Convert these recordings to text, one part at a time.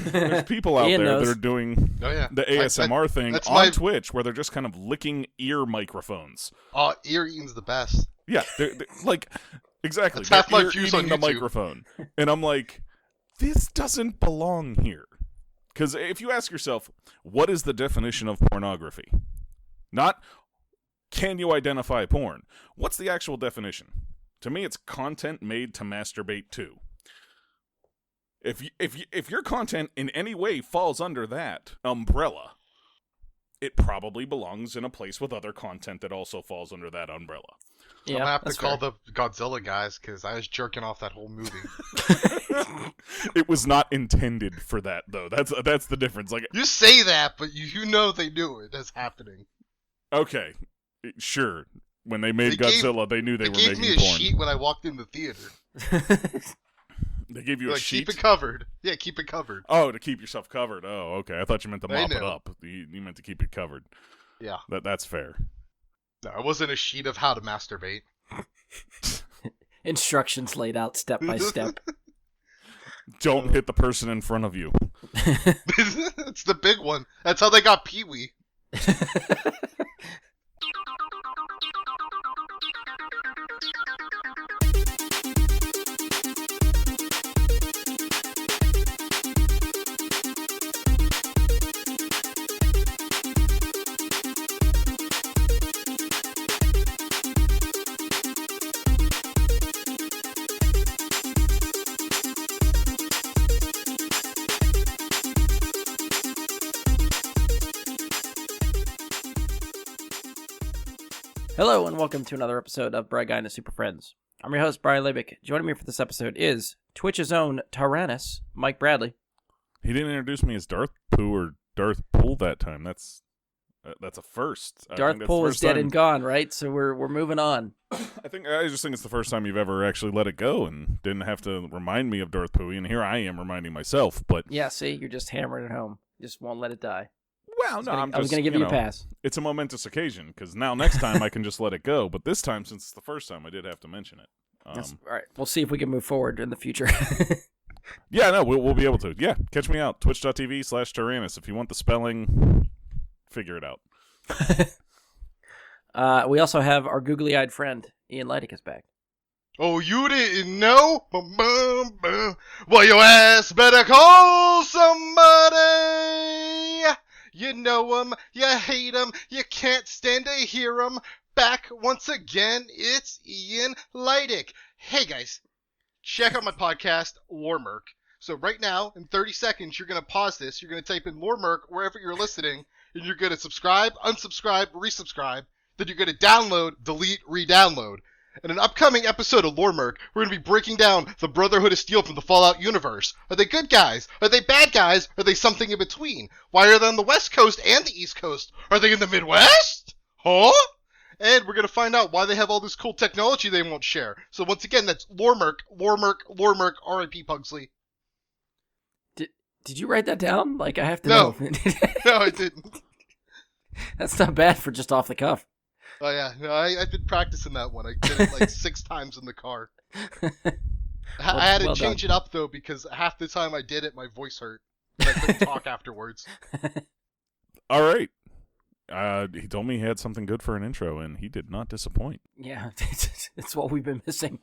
There's people out there that are doing the ASMR thing on Twitch where they're just kind of licking ear microphones. Oh, ear eating's the best. Yeah, they're like, exactly. That's half my views on the YouTube. Microphone. And I'm like, this doesn't belong here. Because if you ask yourself, what is the definition of pornography? Not, can you identify porn? What's the actual definition? To me, it's content made to masturbate to. If your content in any way falls under that umbrella, it probably belongs in a place with other content that also falls under that umbrella. Yeah, I'm gonna have to call the Godzilla guys because I was jerking off that whole movie. It was not intended for that, though. That's the difference. Like, you say that, but you know they knew it as happening. Okay, sure. When they made Godzilla, they knew they were making porn. They gave me a sheet when I walked in the theater. They gave you a sheet? Keep it covered. Yeah, keep it covered. Oh, to keep yourself covered. Oh, okay. I thought you meant to mop it up. You meant to keep it covered. Yeah. That's fair. No, it wasn't a sheet of how to masturbate. Instructions laid out step by step. Don't hit the person in front of you. It's the big one. That's how they got Pee-wee. Hello and welcome to another episode of Bright Guy and the Super Friends. I'm your host, Brian Lebick. Joining me for this episode is Twitch's own Tyrannus, Mike Bradley. He didn't introduce me as Darth Pooh or Darth Pool that time. That's a first. Darth Pool is dead and gone, right? So we're moving on. I just think it's the first time you've ever actually let it go and didn't have to remind me of Darth Pooh, and here I am reminding myself. But yeah, see, you're just hammering it home. Just won't let it die. Well, no, I was going to give you a pass. It's a momentous occasion, because now next time I can just let it go. But this time, since it's the first time, I did have to mention it. All right. We'll see if we can move forward in the future. Yeah, no, we'll be able to. Yeah, catch me out. Twitch.tv/Tyrannus. If you want the spelling, figure it out. We also have our googly-eyed friend, Ian Leidick, is back. Oh, you didn't know? Well, your ass better call somebody. You know him, you hate him, you can't stand to hear him. Back once again, it's Ian Leidick. Hey guys, check out my podcast, Lormerk. So right now, in 30 seconds, you're going to pause this, you're going to type in Lormerk wherever you're listening, and you're going to subscribe, unsubscribe, resubscribe, then you're going to download, delete, re-download. In an upcoming episode of Lormerk, we're going to be breaking down the Brotherhood of Steel from the Fallout universe. Are they good guys? Are they bad guys? Are they something in between? Why are they on the West Coast and the East Coast? Are they in the Midwest? Huh? And we're going to find out why they have all this cool technology they won't share. So once again, that's Lormerk, R.I.P. Pugsley. Did you write that down? Like, I have to know. No, I didn't. That's not bad for just off the cuff. Oh, yeah. No, I've been practicing that one. I did it like 6 times in the car. I had to change it up, though, because half the time I did it, my voice hurt. And I couldn't talk afterwards. All right. He told me he had something good for an intro, and he did not disappoint. Yeah, it's what we've been missing.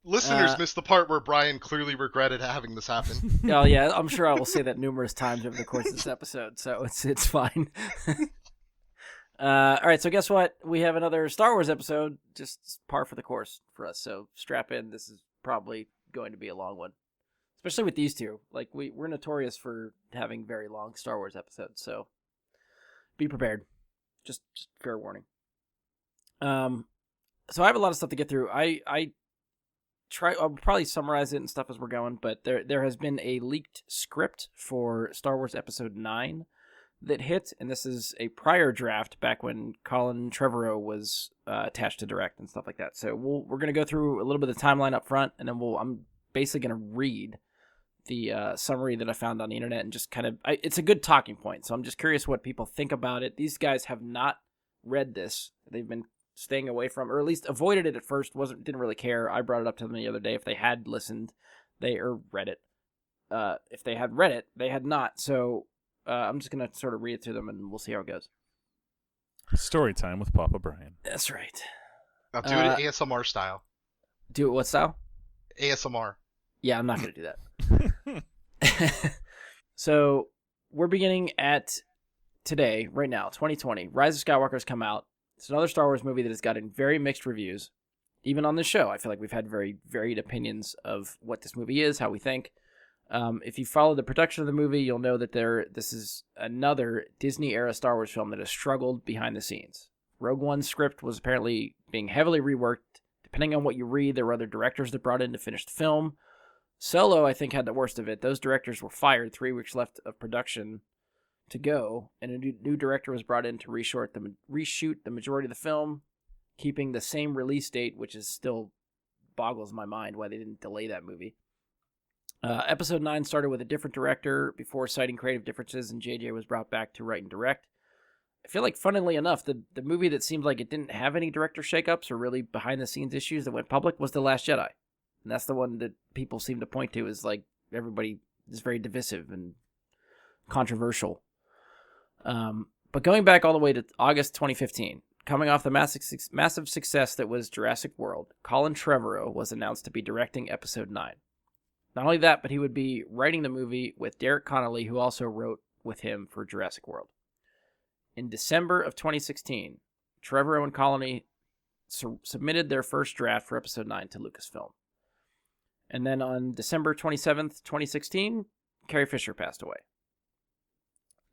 Listeners missed the part where Brian clearly regretted having this happen. Oh, yeah. I'm sure I will say that numerous times over the course of this episode, so it's fine. All right, so guess what? We have another Star Wars episode, just par for the course for us. So strap in. This is probably going to be a long one, especially with these two. Like we're notorious for having very long Star Wars episodes, so be prepared. Just fair warning. So I have a lot of stuff to get through. I'll probably summarize it and stuff as we're going, but there has been a leaked script for Star Wars Episode 9. That hit, and this is a prior draft back when Colin Trevorrow was attached to direct and stuff like that. So we're going to go through a little bit of the timeline up front, and then I'm basically going to read the summary that I found on the internet and just kind of it's a good talking point. So I'm just curious what people think about it. These guys have not read this. They've been staying away from, or at least avoided it at first. Didn't really care. I brought it up to them the other day if they had listened, or read it. if they had read it, they had not. So I'm just going to sort of read it to them, and we'll see how it goes. Story time with Papa Brian. That's right. I'll do it ASMR style. Do it what style? ASMR. Yeah, I'm not going to do that. So we're beginning at today, right now, 2020. Rise of Skywalker has come out. It's another Star Wars movie that has gotten very mixed reviews. Even on this show, I feel like we've had very varied opinions of what this movie is, how we think. If you follow the production of the movie, you'll know that this is another Disney-era Star Wars film that has struggled behind the scenes. Rogue One's script was apparently being heavily reworked. Depending on what you read, there were other directors that brought in to finish the film. Solo, I think, had the worst of it. Those directors were fired 3 weeks left of production to go, and a new director was brought in to reshoot the majority of the film, keeping the same release date, which is still boggles my mind why they didn't delay that movie. Episode 9 started with a different director before citing creative differences, and JJ was brought back to write and direct. I feel like, funnily enough, the movie that seemed like it didn't have any director shakeups or really behind-the-scenes issues that went public was The Last Jedi. And that's the one that people seem to point to as, like, everybody is very divisive and controversial. But going back all the way to August 2015, coming off the massive success that was Jurassic World, Colin Trevorrow was announced to be directing Episode 9. Not only that, but he would be writing the movie with Derek Connolly, who also wrote with him for Jurassic World. In December of 2016, Trevorrow and Connolly submitted their first draft for Episode 9 to Lucasfilm. And then on December 27th, 2016, Carrie Fisher passed away.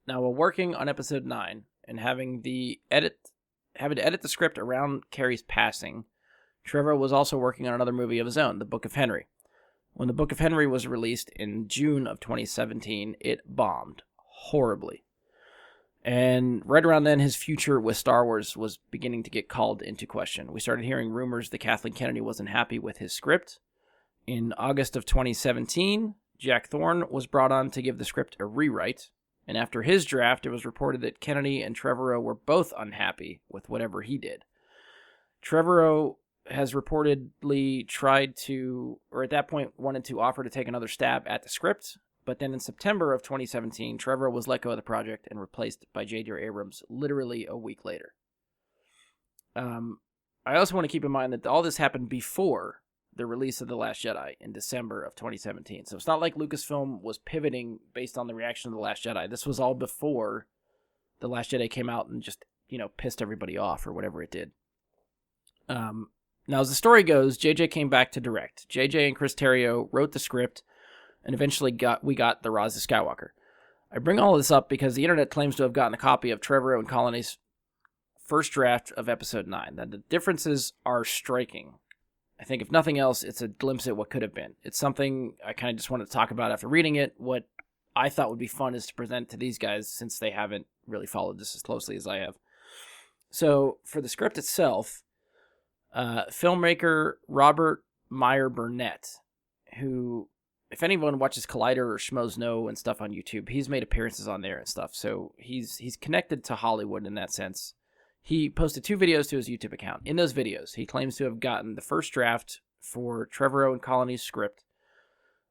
Now, while working on Episode 9 and having to edit the script around Carrie's passing, Trevorrow was also working on another movie of his own, The Book of Henry. When The Book of Henry was released in June of 2017, it bombed horribly. And right around then, his future with Star Wars was beginning to get called into question. We started hearing rumors that Kathleen Kennedy wasn't happy with his script. In August of 2017, Jack Thorne was brought on to give the script a rewrite. And after his draft, it was reported that Kennedy and Trevorrow were both unhappy with whatever he did. Trevorrow has reportedly tried to, or at that point wanted to offer to take another stab at the script, but then in September of 2017, Trevorrow was let go of the project and replaced by J.J. Abrams literally a week later. I also want to keep in mind that all this happened before the release of The Last Jedi in December of 2017. So it's not like Lucasfilm was pivoting based on the reaction of The Last Jedi. This was all before The Last Jedi came out and just, pissed everybody off or whatever it did. Now, as the story goes, JJ came back to direct. JJ and Chris Terrio wrote the script, and eventually we got The Rise of Skywalker. I bring all of this up because the internet claims to have gotten a copy of Trevorrow and Connolly's first draft of Episode 9. Now, the differences are striking. I think, if nothing else, it's a glimpse at what could have been. It's something I kind of just wanted to talk about after reading it. What I thought would be fun is to present to these guys, since they haven't really followed this as closely as I have. So, for the script itself, filmmaker Robert Meyer Burnett, who, if anyone watches Collider or Schmoes Know and stuff on YouTube, he's made appearances on there and stuff. So he's connected to Hollywood in that sense. He posted 2 videos to his YouTube account. In those videos, he claims to have gotten the first draft for Trevorrow and Connolly's script.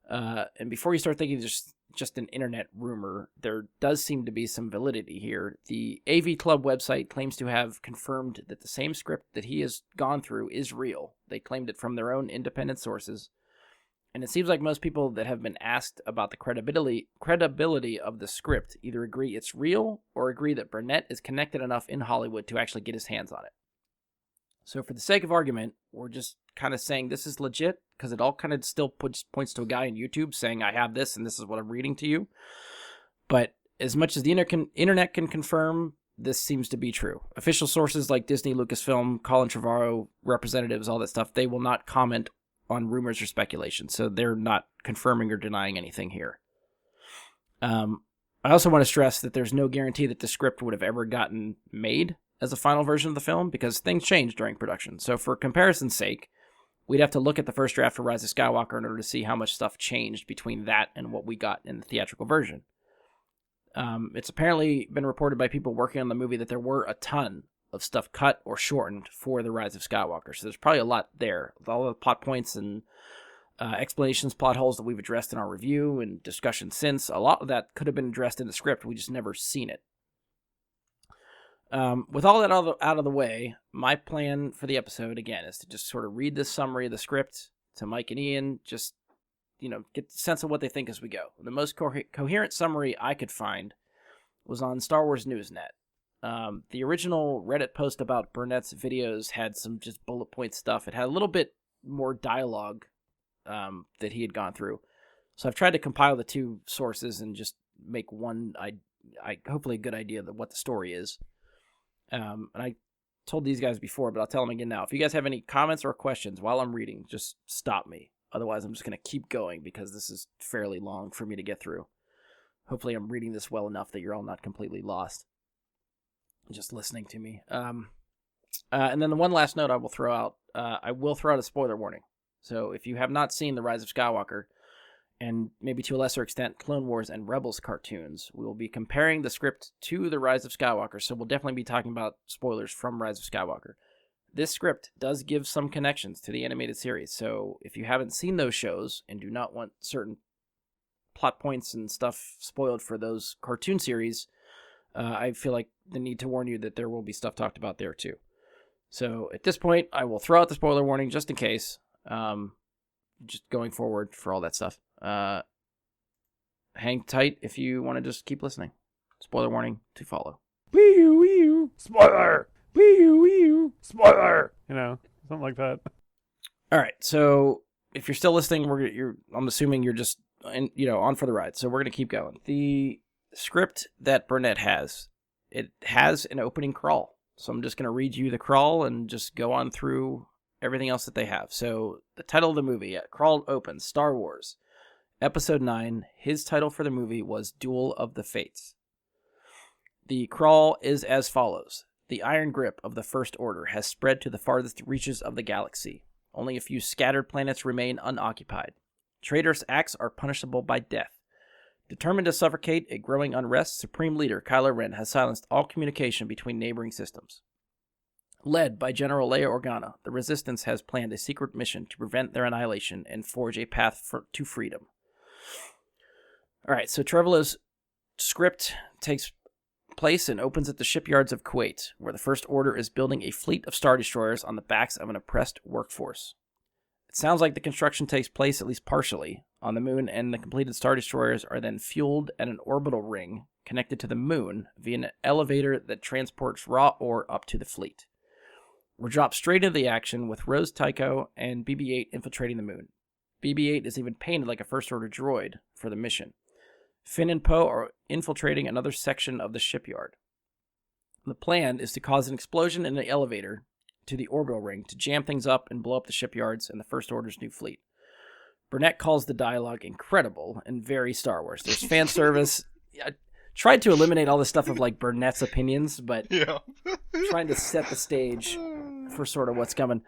And before you start thinking just an internet rumor, there does seem to be some validity here. The AV Club website claims to have confirmed that the same script that he has gone through is real. They claimed it from their own independent sources. And it seems like most people that have been asked about the credibility of the script either agree it's real or agree that Burnett is connected enough in Hollywood to actually get his hands on it. So for the sake of argument, we're just kind of saying this is legit, because it all kind of still points to a guy on YouTube saying, I have this and this is what I'm reading to you. But as much as the internet can confirm, this seems to be true. Official sources like Disney, Lucasfilm, Colin Trevorrow, representatives, all that stuff, they will not comment on rumors or speculation, so they're not confirming or denying anything here. I also want to stress that there's no guarantee that the script would have ever gotten made as a final version of the film, because things change during production. So for comparison's sake, we'd have to look at the first draft for Rise of Skywalker in order to see how much stuff changed between that and what we got in the theatrical version. It's apparently been reported by people working on the movie that there were a ton of stuff cut or shortened for The Rise of Skywalker. So there's probably a lot there. With all the plot points and explanations, plot holes that we've addressed in our review and discussion since. A lot of that could have been addressed in the script. We just never seen it. With all that out of the way, my plan for the episode, again, is to just sort of read this summary of the script to Mike and Ian, just, get the sense of what they think as we go. The most coherent summary I could find was on Star Wars Newsnet. The original Reddit post about Burnett's videos had some just bullet point stuff. It had a little bit more dialogue that he had gone through. So I've tried to compile the two sources and just make one, hopefully a good idea of what the story is. And I told these guys before, but I'll tell them again now. If you guys have any comments or questions while I'm reading, just stop me. Otherwise, I'm just going to keep going because this is fairly long for me to get through. Hopefully I'm reading this well enough that you're all not completely lost just listening to me. And then the one last note I will throw out, I will throw out a spoiler warning. So if you have not seen The Rise of Skywalker, and maybe to a lesser extent Clone Wars and Rebels cartoons, we will be comparing the script to The Rise of Skywalker, so we'll definitely be talking about spoilers from Rise of Skywalker. This script does give some connections to the animated series, so if you haven't seen those shows and do not want certain plot points and stuff spoiled for those cartoon series, I feel like the need to warn you that there will be stuff talked about there too. So at this point, I will throw out the spoiler warning just in case, just going forward for all that stuff. Hang tight if you want to just keep listening. Spoiler warning to follow. Wee-oo, spoiler! Wee-oo, spoiler! Something like that. All right, so if you're still listening, I'm assuming you're just on for the ride. So we're gonna keep going. The script that Burnett has, it has an opening crawl. So I'm just gonna read you the crawl and just go on through everything else that they have. So the title of the movie, crawl opens, Star Wars, Episode 9. His title for the movie was Duel of the Fates. The crawl is as follows. The iron grip of the First Order has spread to the farthest reaches of the galaxy. Only a few scattered planets remain unoccupied. Traitors' acts are punishable by death. Determined to suffocate a growing unrest, Supreme Leader Kylo Ren has silenced all communication between neighboring systems. Led by General Leia Organa, the Resistance has planned a secret mission to prevent their annihilation and forge a path to freedom. All right, so Trevorrow's script takes place and opens at the shipyards of Kuwait, where the First Order is building a fleet of Star Destroyers on the backs of an oppressed workforce. It sounds like the construction takes place, at least partially, on the moon, and the completed Star Destroyers are then fueled at an orbital ring connected to the moon via an elevator that transports raw ore up to the fleet. We're dropped straight into the action with Rose Tycho and BB-8 infiltrating the moon. BB-8 is even painted like a First Order droid for the mission. Finn and Poe are infiltrating another section of the shipyard. The plan is to cause an explosion in the elevator to the orbital ring to jam things up and blow up the shipyards and the First Order's new fleet. Burnett calls the dialogue incredible and very Star Wars. There's fan service. I tried to eliminate all the stuff of like Burnett's opinions, but trying to set the stage for sort of what's coming.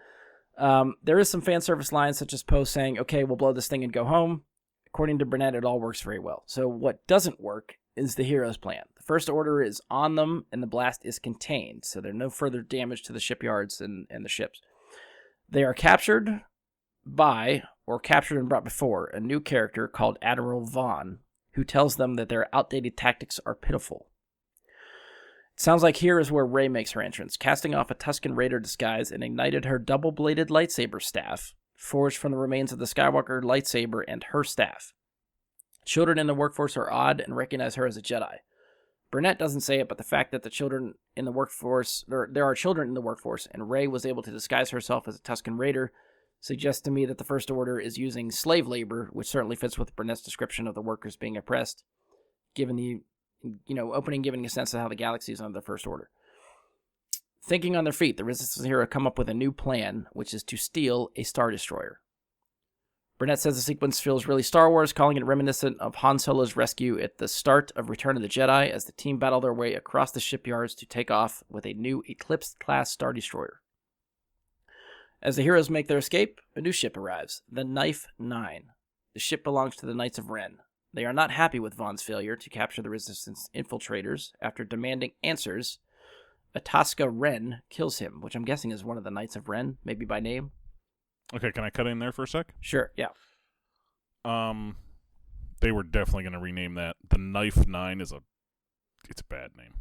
There is some fan service lines such as Poe saying, okay, we'll blow this thing and go home. According to Burnett, it all works very well. So what doesn't work is the hero's plan. The First Order is on them, and the blast is contained, so there's no further damage to the shipyards and the ships. They are captured by, or captured and brought before, a new character called Admiral Vaughn, who tells them that their outdated tactics are pitiful. It sounds like here is where Rey makes her entrance, casting off a Tusken Raider disguise and ignited her double-bladed lightsaber staff, forged from the remains of the Skywalker lightsaber and her staff. Children in the workforce are awed and recognize her as a Jedi. Burnett doesn't say it, but the fact that the children in the workforce, there are children in the workforce, and Rey was able to disguise herself as a Tusken Raider, suggests to me that the First Order is using slave labor, which certainly fits with Burnett's description of the workers being oppressed, given the, opening giving a sense of how the galaxy is under the First Order. Thinking on their feet, the Resistance hero come up with a new plan, which is to steal a Star Destroyer. Burnett says the sequence feels really Star Wars, calling it reminiscent of Han Solo's rescue at the start of Return of the Jedi as the team battle their way across the shipyards to take off with a new Eclipse-class Star Destroyer. As the heroes make their escape, a new ship arrives, the Knife 9. The ship belongs to the Knights of Ren. They are not happy with Vaughn's failure to capture the Resistance infiltrators. After demanding answers, Ataska Ren kills him, which I'm guessing is one of the Knights of Ren, maybe by name. Okay, can I cut in there for a sec? Sure, yeah. They were definitely going to rename that. The Knife 9 it's a bad name.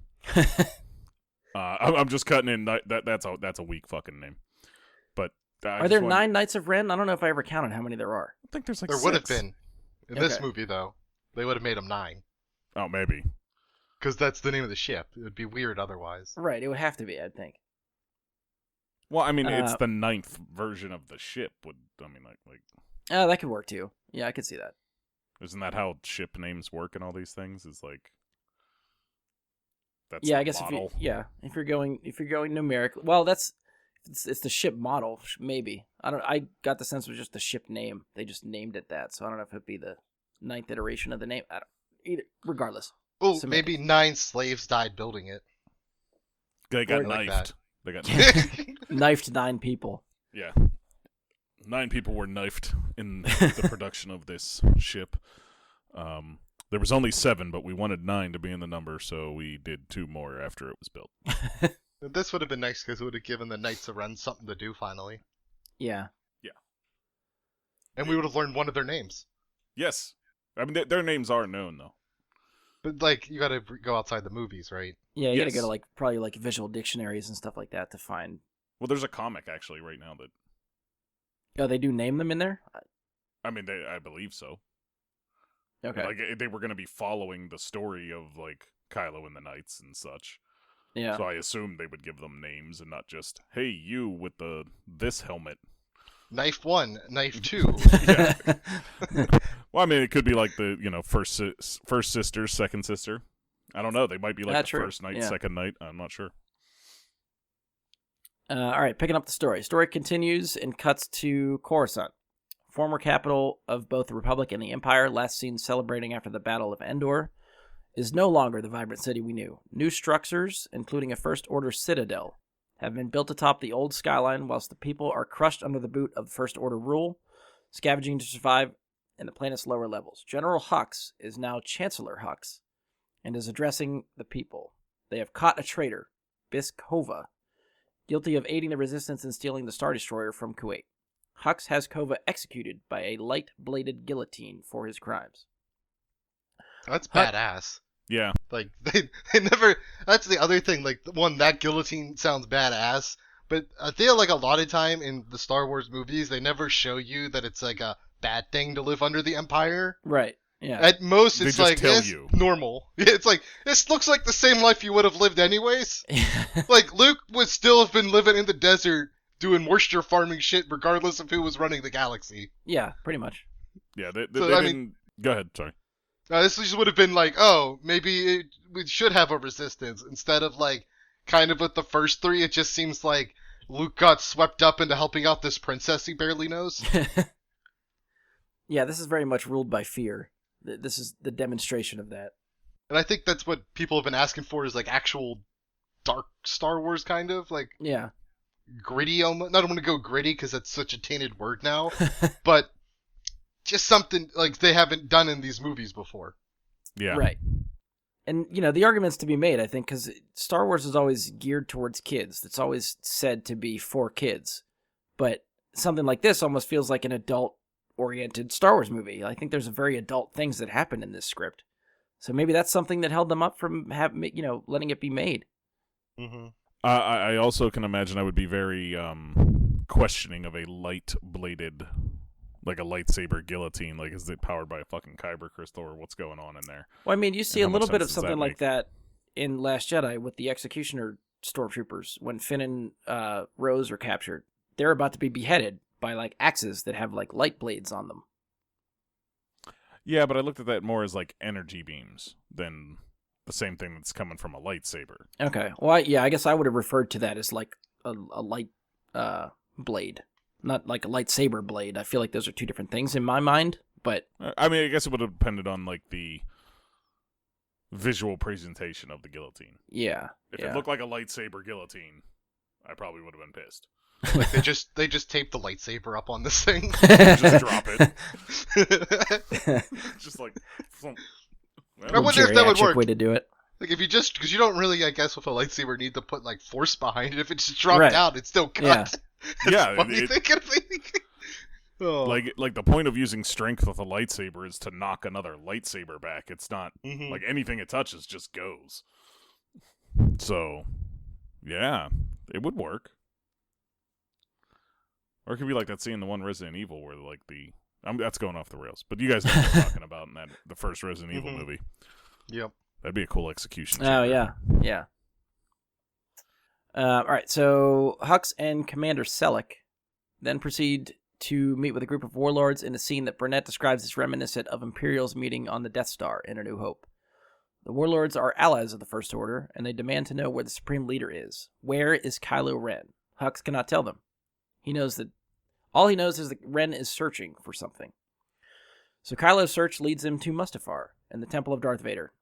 I'm just cutting in. That's a weak fucking name. But are there 9 Knights of Ren? I don't know if I ever counted how many there are. I think there's like There 6. would have been. In this Okay. movie, though, they would have made them 9. Oh, maybe. Because that's the name of the ship. It would be weird otherwise. Right, it would have to be, I think. Well, I mean, it's the 9th version of the ship. Like, Oh, that could work too. Yeah, I could see that. isn't that how ship names work and all these things? Is like that's Yeah, the I guess model. if you're going numerically, well, it's the ship model, maybe. I got the sense it was just the ship name. They just named it that, so I don't know if it'd be the 9th iteration of the name. Regardless. Oh, Semantics. maybe 9 slaves died building it. They got Or like knifed. They got knifed. Knifed 9 people. Yeah. 9 people were knifed in the production of this ship. There was only 7, but we wanted 9 to be in the number, so we did 2 more after it was built. This would have been nice because it would have given the Knights of Ren something to do finally. Yeah. And we would have learned one of their names. Yes. I mean, their names are known, though. But, like, you gotta go outside the movies, right? Yeah, you Yes. gotta go to probably visual dictionaries and stuff like that to find. Well, there's a comic, actually, right now that... Oh, they do name them in there? I mean, I believe so. Okay. Like, they were going to be following the story of, like, Kylo and the Knights and such. Yeah. So I assumed they would give them names and not just, hey, you with this helmet. Knife 1, Knife 2. Yeah. Well, I mean, it could be like the, first sister, second sister. I don't know. They might be like the true. first knight, Yeah. second knight. I'm not sure. All right, picking up the story. Story continues and cuts to Coruscant, former capital of both the Republic and the Empire, last seen celebrating after the Battle of Endor, is no longer the vibrant city we knew. New structures, including a First Order citadel, have been built atop the old skyline, whilst the people are crushed under the boot of First Order rule, scavenging to survive in the planet's lower levels. General Hux is now Chancellor Hux, and is addressing the people. They have caught a traitor, Biskova, guilty of aiding the resistance and stealing the Star Destroyer from Kuwait. Hux has Kova executed by a light-bladed guillotine for his crimes. That's badass. Yeah. Like, they never... That's the other thing. Like, one, that guillotine sounds badass, but I feel like a lot of time in the Star Wars movies, they never show you that it's like a bad thing to live under the Empire. Right, yeah. At most, They it's just like, tell it's you. normal. It's like, this looks like the same life you would have lived anyways. Like, Luke would still have been living in the desert doing moisture farming shit regardless of who was running the galaxy. Yeah, pretty much. Yeah, they So, didn't... Go ahead, sorry. This just would have been like, oh, maybe we should have a resistance. Instead of, like, kind of with the first 3, it just seems like Luke got swept up into helping out this princess he barely knows. Yeah, this is very much ruled by fear. This is the demonstration of that. And I think that's what people have been asking for is, like, actual dark Star Wars, kind of. Like, Yeah. gritty almost. I don't want to go gritty because that's such a tainted word now. But just something, like, they haven't done in these movies before. Yeah. Right. And, the argument's to be made, I think, because Star Wars is always geared towards kids. It's always said to be for kids. But something like this almost feels like an adult-oriented Star Wars movie. I think there's very adult things that happen in this script. So maybe that's something that held them up from letting it be made. Mm-hmm. I also can imagine I would be very questioning of a light-bladed, like a lightsaber guillotine. Like, is it powered by a fucking kyber crystal, or what's going on in there? Well, I mean, you see And a how little much bit of sense does that something like make? that in Last Jedi with the Executioner stormtroopers. When Finn and Rose are captured, they're about to be beheaded by, like, axes that have, like, light blades on them. Yeah, but I looked at that more as like energy beams than the same thing that's coming from a lightsaber. Okay. Well, I guess I would have referred to that as, like, a light blade. Not like a lightsaber blade. I feel like those are two different things in my mind, but... I mean, I guess it would have depended on like the visual presentation of the guillotine. Yeah. If yeah. it looked like a lightsaber guillotine, I probably would have been pissed. Like, they just taped the lightsaber up on this thing. Just drop it. Just like... thump. I wonder if that would Geriatric work. way to do it. Like, if you just, because you don't really, I guess, with a lightsaber need to put, like, force behind it. If it just dropped Right. out, it's still cut. Yeah. That's Yeah, funny it- thinking of it. Oh. Like the point of using strength with a lightsaber is to knock another lightsaber back. It's not Mhm. like anything it touches just goes. So, yeah, it would work. Or it could be like that scene in the one Resident Evil where like that's going off the rails. But you guys know what I'm talking about in the first Resident Evil movie. Yep. That'd be a cool execution. Oh, yeah. Yeah. All right, so Hux and Commander Selleck then proceed to meet with a group of warlords in a scene that Burnett describes as reminiscent of Imperial's meeting on the Death Star in A New Hope. The warlords are allies of the First Order, and they demand to know where the Supreme Leader is. Where is Kylo Ren? Hux cannot tell them. All he knows is that Ren is searching for something. So Kylo's search leads him to Mustafar and the Temple of Darth Vader.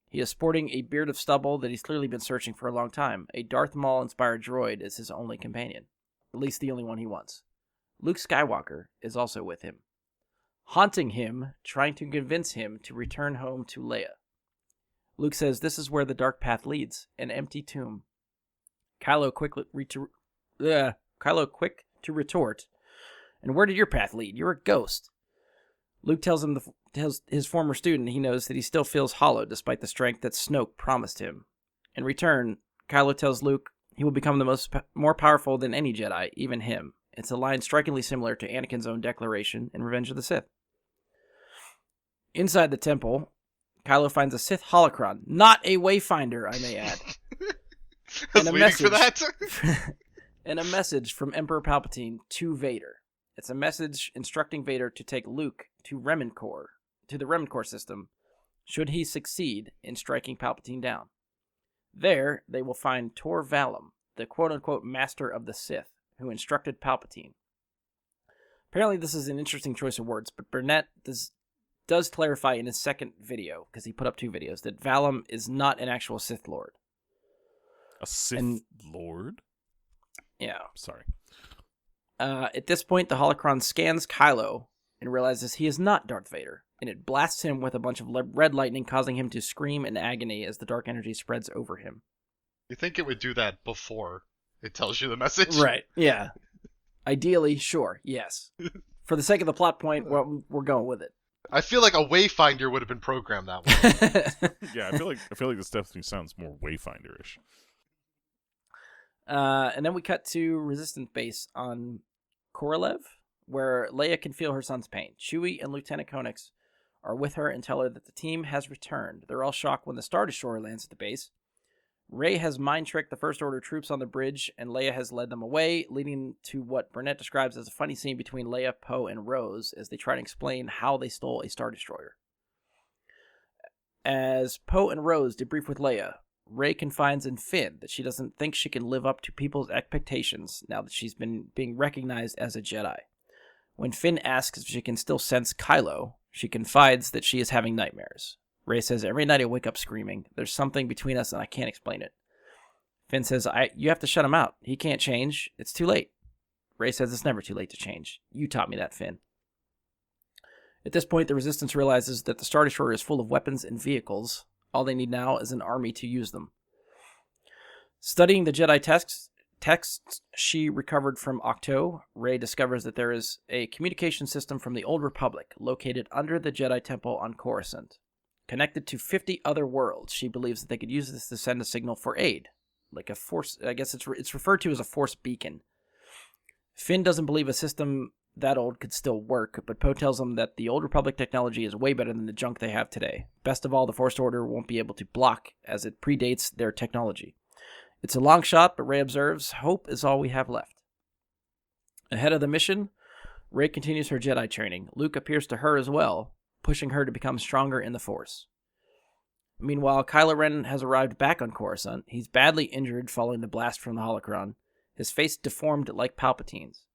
He is sporting a beard of stubble that he's clearly been searching for a long time. A Darth Maul-inspired droid is his only companion. At least the only one he wants. Luke Skywalker is also with him. Haunting him, trying to convince him to return home to Leia. Luke says this is where the dark path leads, an empty tomb. Kylo quick to retort, and where did your path lead? You're a ghost. Luke tells his former student he knows that he still feels hollow despite the strength that Snoke promised him. In return, Kylo tells Luke he will become more powerful than any Jedi, even him. It's a line strikingly similar to Anakin's own declaration in Revenge of the Sith. Inside the temple, Kylo finds a Sith holocron, not a Wayfinder, I may add. I was waiting for that. And a message from Emperor Palpatine to Vader. It's a message instructing Vader to take Luke to the Remencore system, should he succeed in striking Palpatine down. There, they will find Tor Valum, the quote-unquote master of the Sith, who instructed Palpatine. Apparently this is an interesting choice of words, but Burnett does clarify in his second video, because he put up 2 videos, that Valum is not an actual Sith Lord. A Sith Lord? Yeah. Sorry. At this point, the holocron scans Kylo and realizes he is not Darth Vader, and it blasts him with a bunch of red lightning, causing him to scream in agony as the dark energy spreads over him. You think it would do that before it tells you the message? Right, yeah. Ideally, sure, yes. For the sake of the plot point, we're going with it. I feel like a Wayfinder would have been programmed that way. Yeah, I feel like this definitely sounds more Wayfinder-ish. And then we cut to Resistance base on Korolev, where Leia can feel her son's pain. Chewie and Lieutenant Konix are with her and tell her that the team has returned. They're all shocked when the Star Destroyer lands at the base. Rey has mind-tricked the First Order troops on the bridge, and Leia has led them away, leading to what Burnett describes as a funny scene between Leia, Poe, and Rose as they try to explain how they stole a Star Destroyer. As Poe and Rose debrief with Leia, Rey confides in Finn that she doesn't think she can live up to people's expectations now that she's been being recognized as a Jedi. When Finn asks if she can still sense Kylo, she confides that she is having nightmares. Rey says, every night I wake up screaming. There's something between us and I can't explain it. Finn says, you have to shut him out. He can't change. It's too late. Rey says, it's never too late to change. You taught me that, Finn. At this point, the Resistance realizes that the Star Destroyer is full of weapons and vehicles. All they need now is an army to use them. Studying the Jedi texts she recovered from Octo, Rey discovers that there is a communication system from the Old Republic located under the Jedi Temple on Coruscant. Connected to 50 other worlds, she believes that they could use this to send a signal for aid. Like a force, I guess it's referred to as a force beacon. Finn doesn't believe a system that old could still work, but Poe tells him that the Old Republic technology is way better than the junk they have today. Best of all, the First Order won't be able to block, as it predates their technology. It's a long shot, but Rey observes, hope is all we have left. Ahead of the mission, Rey continues her Jedi training. Luke appears to her as well, pushing her to become stronger in the Force. Meanwhile, Kylo Ren has arrived back on Coruscant. He's badly injured following the blast from the holocron, his face deformed like Palpatine's.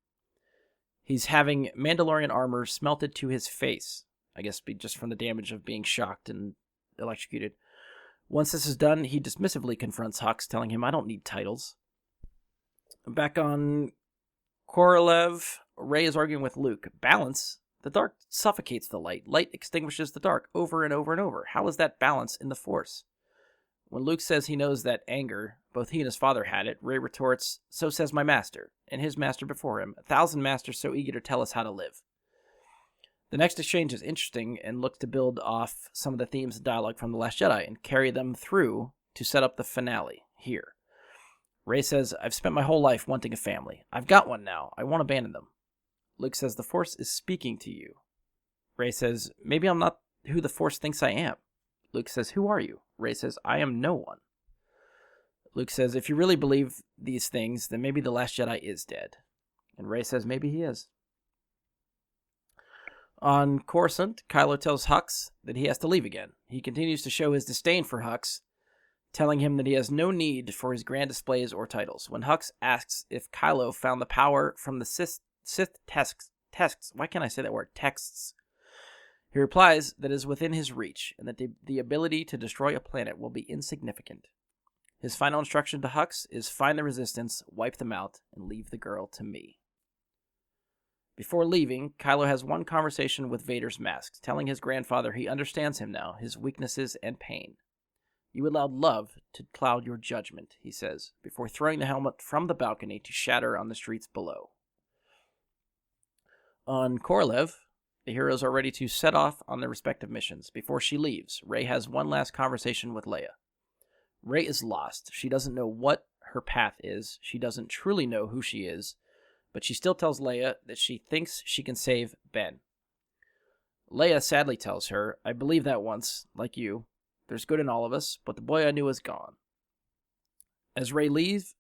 He's having Mandalorian armor smelted to his face, I guess just from the damage of being shocked and electrocuted. Once this is done, he dismissively confronts Hux, telling him, I don't need titles. Back on Korolev, Rey is arguing with Luke. Balance? The dark suffocates the light. Light extinguishes the dark over and over and over. How is that balance in the Force? When Luke says he knows that anger, both he and his father had it, Rey retorts, so says my master, and his master before him, 1,000 masters so eager to tell us how to live. The next exchange is interesting and looks to build off some of the themes and dialogue from The Last Jedi and carry them through to set up the finale here. Rey says, I've spent my whole life wanting a family. I've got one now. I won't abandon them. Luke says, the Force is speaking to you. Rey says, maybe I'm not who the Force thinks I am. Luke says, who are you? Rey says, I am no one. Luke says, if you really believe these things, then maybe the Last Jedi is dead. And Rey says, maybe he is. On Coruscant, Kylo tells Hux that he has to leave again. He continues to show his disdain for Hux, telling him that he has no need for his grand displays or titles. When Hux asks if Kylo found the power from the Sith texts, why can't I say that word? Texts. He replies that it is within his reach, and that the ability to destroy a planet will be insignificant. His final instruction to Hux is find the Resistance, wipe them out, and leave the girl to me. Before leaving, Kylo has one conversation with Vader's mask, telling his grandfather he understands him now, his weaknesses and pain. You allowed love to cloud your judgment, he says, before throwing the helmet from the balcony to shatter on the streets below. On Korolev, the heroes are ready to set off on their respective missions. Before she leaves, Rey has one last conversation with Leia. Rey is lost. She doesn't know what her path is. She doesn't truly know who she is, but she still tells Leia that she thinks she can save Ben. Leia sadly tells her, I believe that once, like you. There's good in all of us, but the boy I knew is gone. As Rey leaves,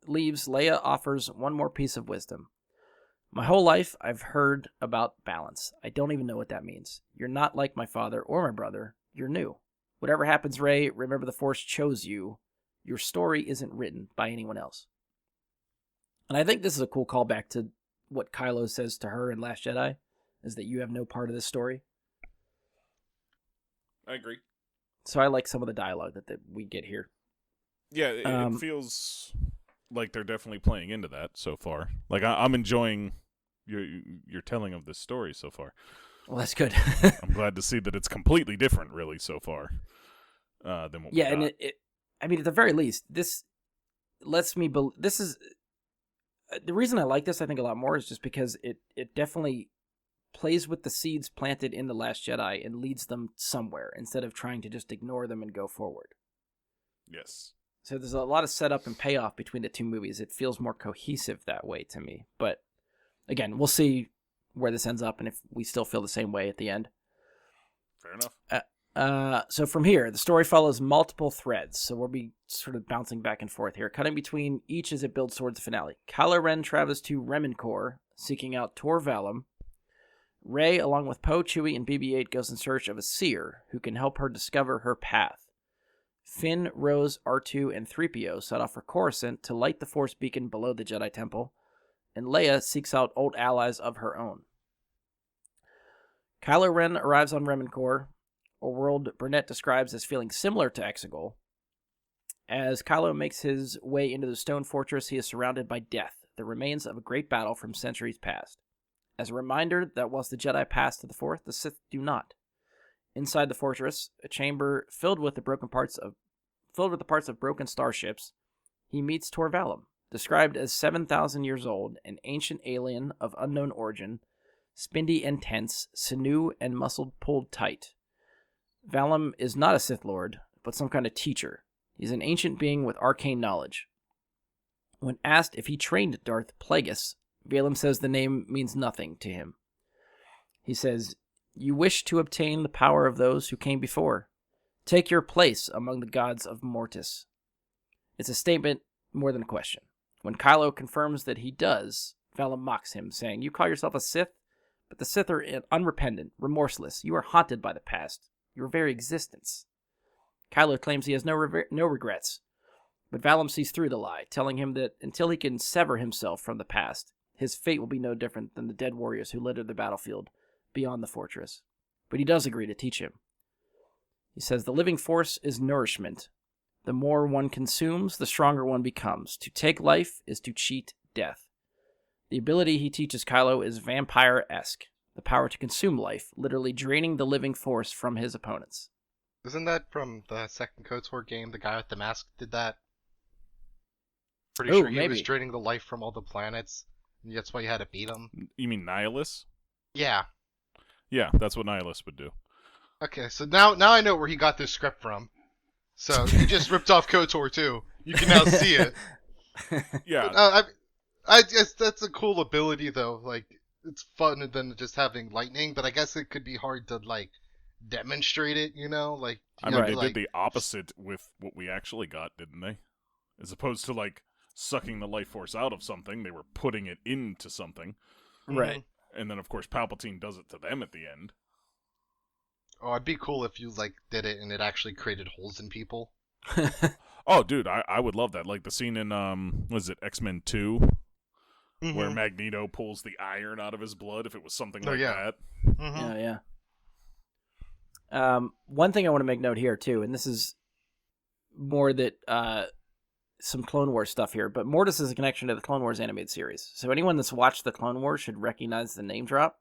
Leia offers one more piece of wisdom. My whole life, I've heard about balance. I don't even know what that means. You're not like my father or my brother. You're new. Whatever happens, Rey, remember the Force chose you. Your story isn't written by anyone else. And I think this is a cool callback to what Kylo says to her in Last Jedi, is that you have no part of this story. I agree. So I like some of the dialogue that we get here. Yeah, it feels like they're definitely playing into that so far. Like I'm enjoying your telling of this story so far. Well, that's good. I'm glad to see that it's completely different, really, so far than what we got. And I mean, at the very least, this lets me. This is the reason I like this. I think a lot more is just because it definitely plays with the seeds planted in The Last Jedi and leads them somewhere instead of trying to just ignore them and go forward. Yes. So there's a lot of setup and payoff between the two movies. It feels more cohesive that way to me. But again, we'll see where this ends up and if we still feel the same way at the end. Fair enough. So from here, the story follows multiple threads. So we'll be sort of bouncing back and forth here, cutting between each as it builds towards the finale. Kylo Ren travels to Remenkor, seeking out Tor Valum. Rey, along with Poe, Chewie, and BB-8, goes in search of a seer who can help her discover her path. Finn, Rose, R2, and 3PO set off for Coruscant to light the Force beacon below the Jedi Temple, and Leia seeks out old allies of her own. Kylo Ren arrives on Remenkor, a world Burnett describes as feeling similar to Exegol. As Kylo makes his way into the stone fortress, he is surrounded by death, the remains of a great battle from centuries past. As a reminder that whilst the Jedi pass to the Forth, the Sith do not. Inside the fortress, a chamber filled with the parts of broken starships, he meets Tor Valum, described as 7,000 years old, an ancient alien of unknown origin, spindly and tense, sinew and muscle pulled tight. Valum is not a Sith Lord, but some kind of teacher. He's an ancient being with arcane knowledge. When asked if he trained Darth Plagueis, Valum says the name means nothing to him. He says, You wish to obtain the power of those who came before. Take your place among the gods of Mortis. It's a statement more than a question. When Kylo confirms that he does, Valum mocks him, saying, You call yourself a Sith, but the Sith are unrepentant, remorseless. You are haunted by the past, your very existence. Kylo claims he has no regrets, but Valum sees through the lie, telling him that until he can sever himself from the past, his fate will be no different than the dead warriors who litter the battlefield beyond the fortress. But he does agree to teach him. He says, The living force is nourishment. The more one consumes, the stronger one becomes. To take life is to cheat death. The ability he teaches Kylo is vampire-esque, the power to consume life, literally draining the living force from his opponents. Isn't that from the second KOTOR game? The guy with the mask did that? Pretty sure he was draining the life from all the planets, and that's why you had to beat him. You mean Nihilus? Yeah. Yeah, that's what Nihilus would do. Okay, so now I know where he got this script from. So he just ripped off KOTOR too. You can now see it. Yeah. I guess that's a cool ability though. Like it's fun than just having lightning, but I guess it could be hard to like demonstrate it. You know, like I you mean, have they to, like, did the opposite with what we actually got, didn't they? As opposed to, like, sucking the life force out of something, they were putting it into something. Right. And then, of course, Palpatine does it to them at the end. Oh, it'd be cool if you like did it and it actually created holes in people. Oh, dude, I would love that. Like the scene in, was it X-Men 2? Where Magneto pulls the iron out of his blood, if it was something like that. Yeah. One thing I want to make note here, too, and this is more that some Clone Wars stuff here, but Mortis is a connection to the Clone Wars animated series. So anyone that's watched the Clone Wars should recognize the name drop.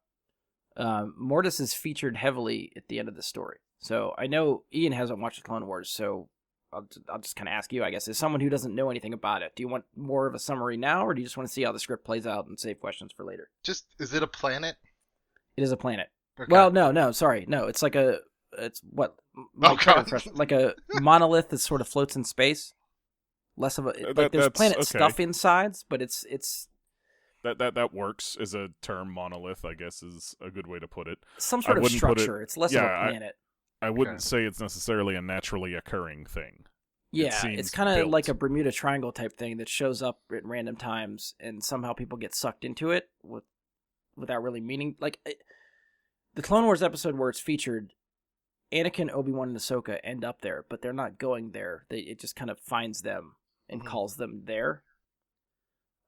Mortis is featured heavily at the end of the story. So I know Ian hasn't watched the Clone Wars, so I'll just kind of ask you, I guess, as someone who doesn't know anything about it, do you want more of a summary now, or do you just want to see how the script plays out and save questions for later? Is it a planet? It is a planet. Okay. Well, no, sorry. No, it's like it's what? Like a monolith that sort of floats in space. Less of a, like there's planet stuff inside, but it's... That works as a term. Monolith, I guess, is a good way to put it. Some sort of structure. It's less of a planet. I wouldn't say it's necessarily a naturally occurring thing. Yeah, it's kind of like a Bermuda Triangle type thing that shows up at random times, and somehow people get sucked into it without really meaning. Like the Clone Wars episode where it's featured, Anakin, Obi-Wan, and Ahsoka end up there, but they're not going there. It just kind of finds them and calls them there.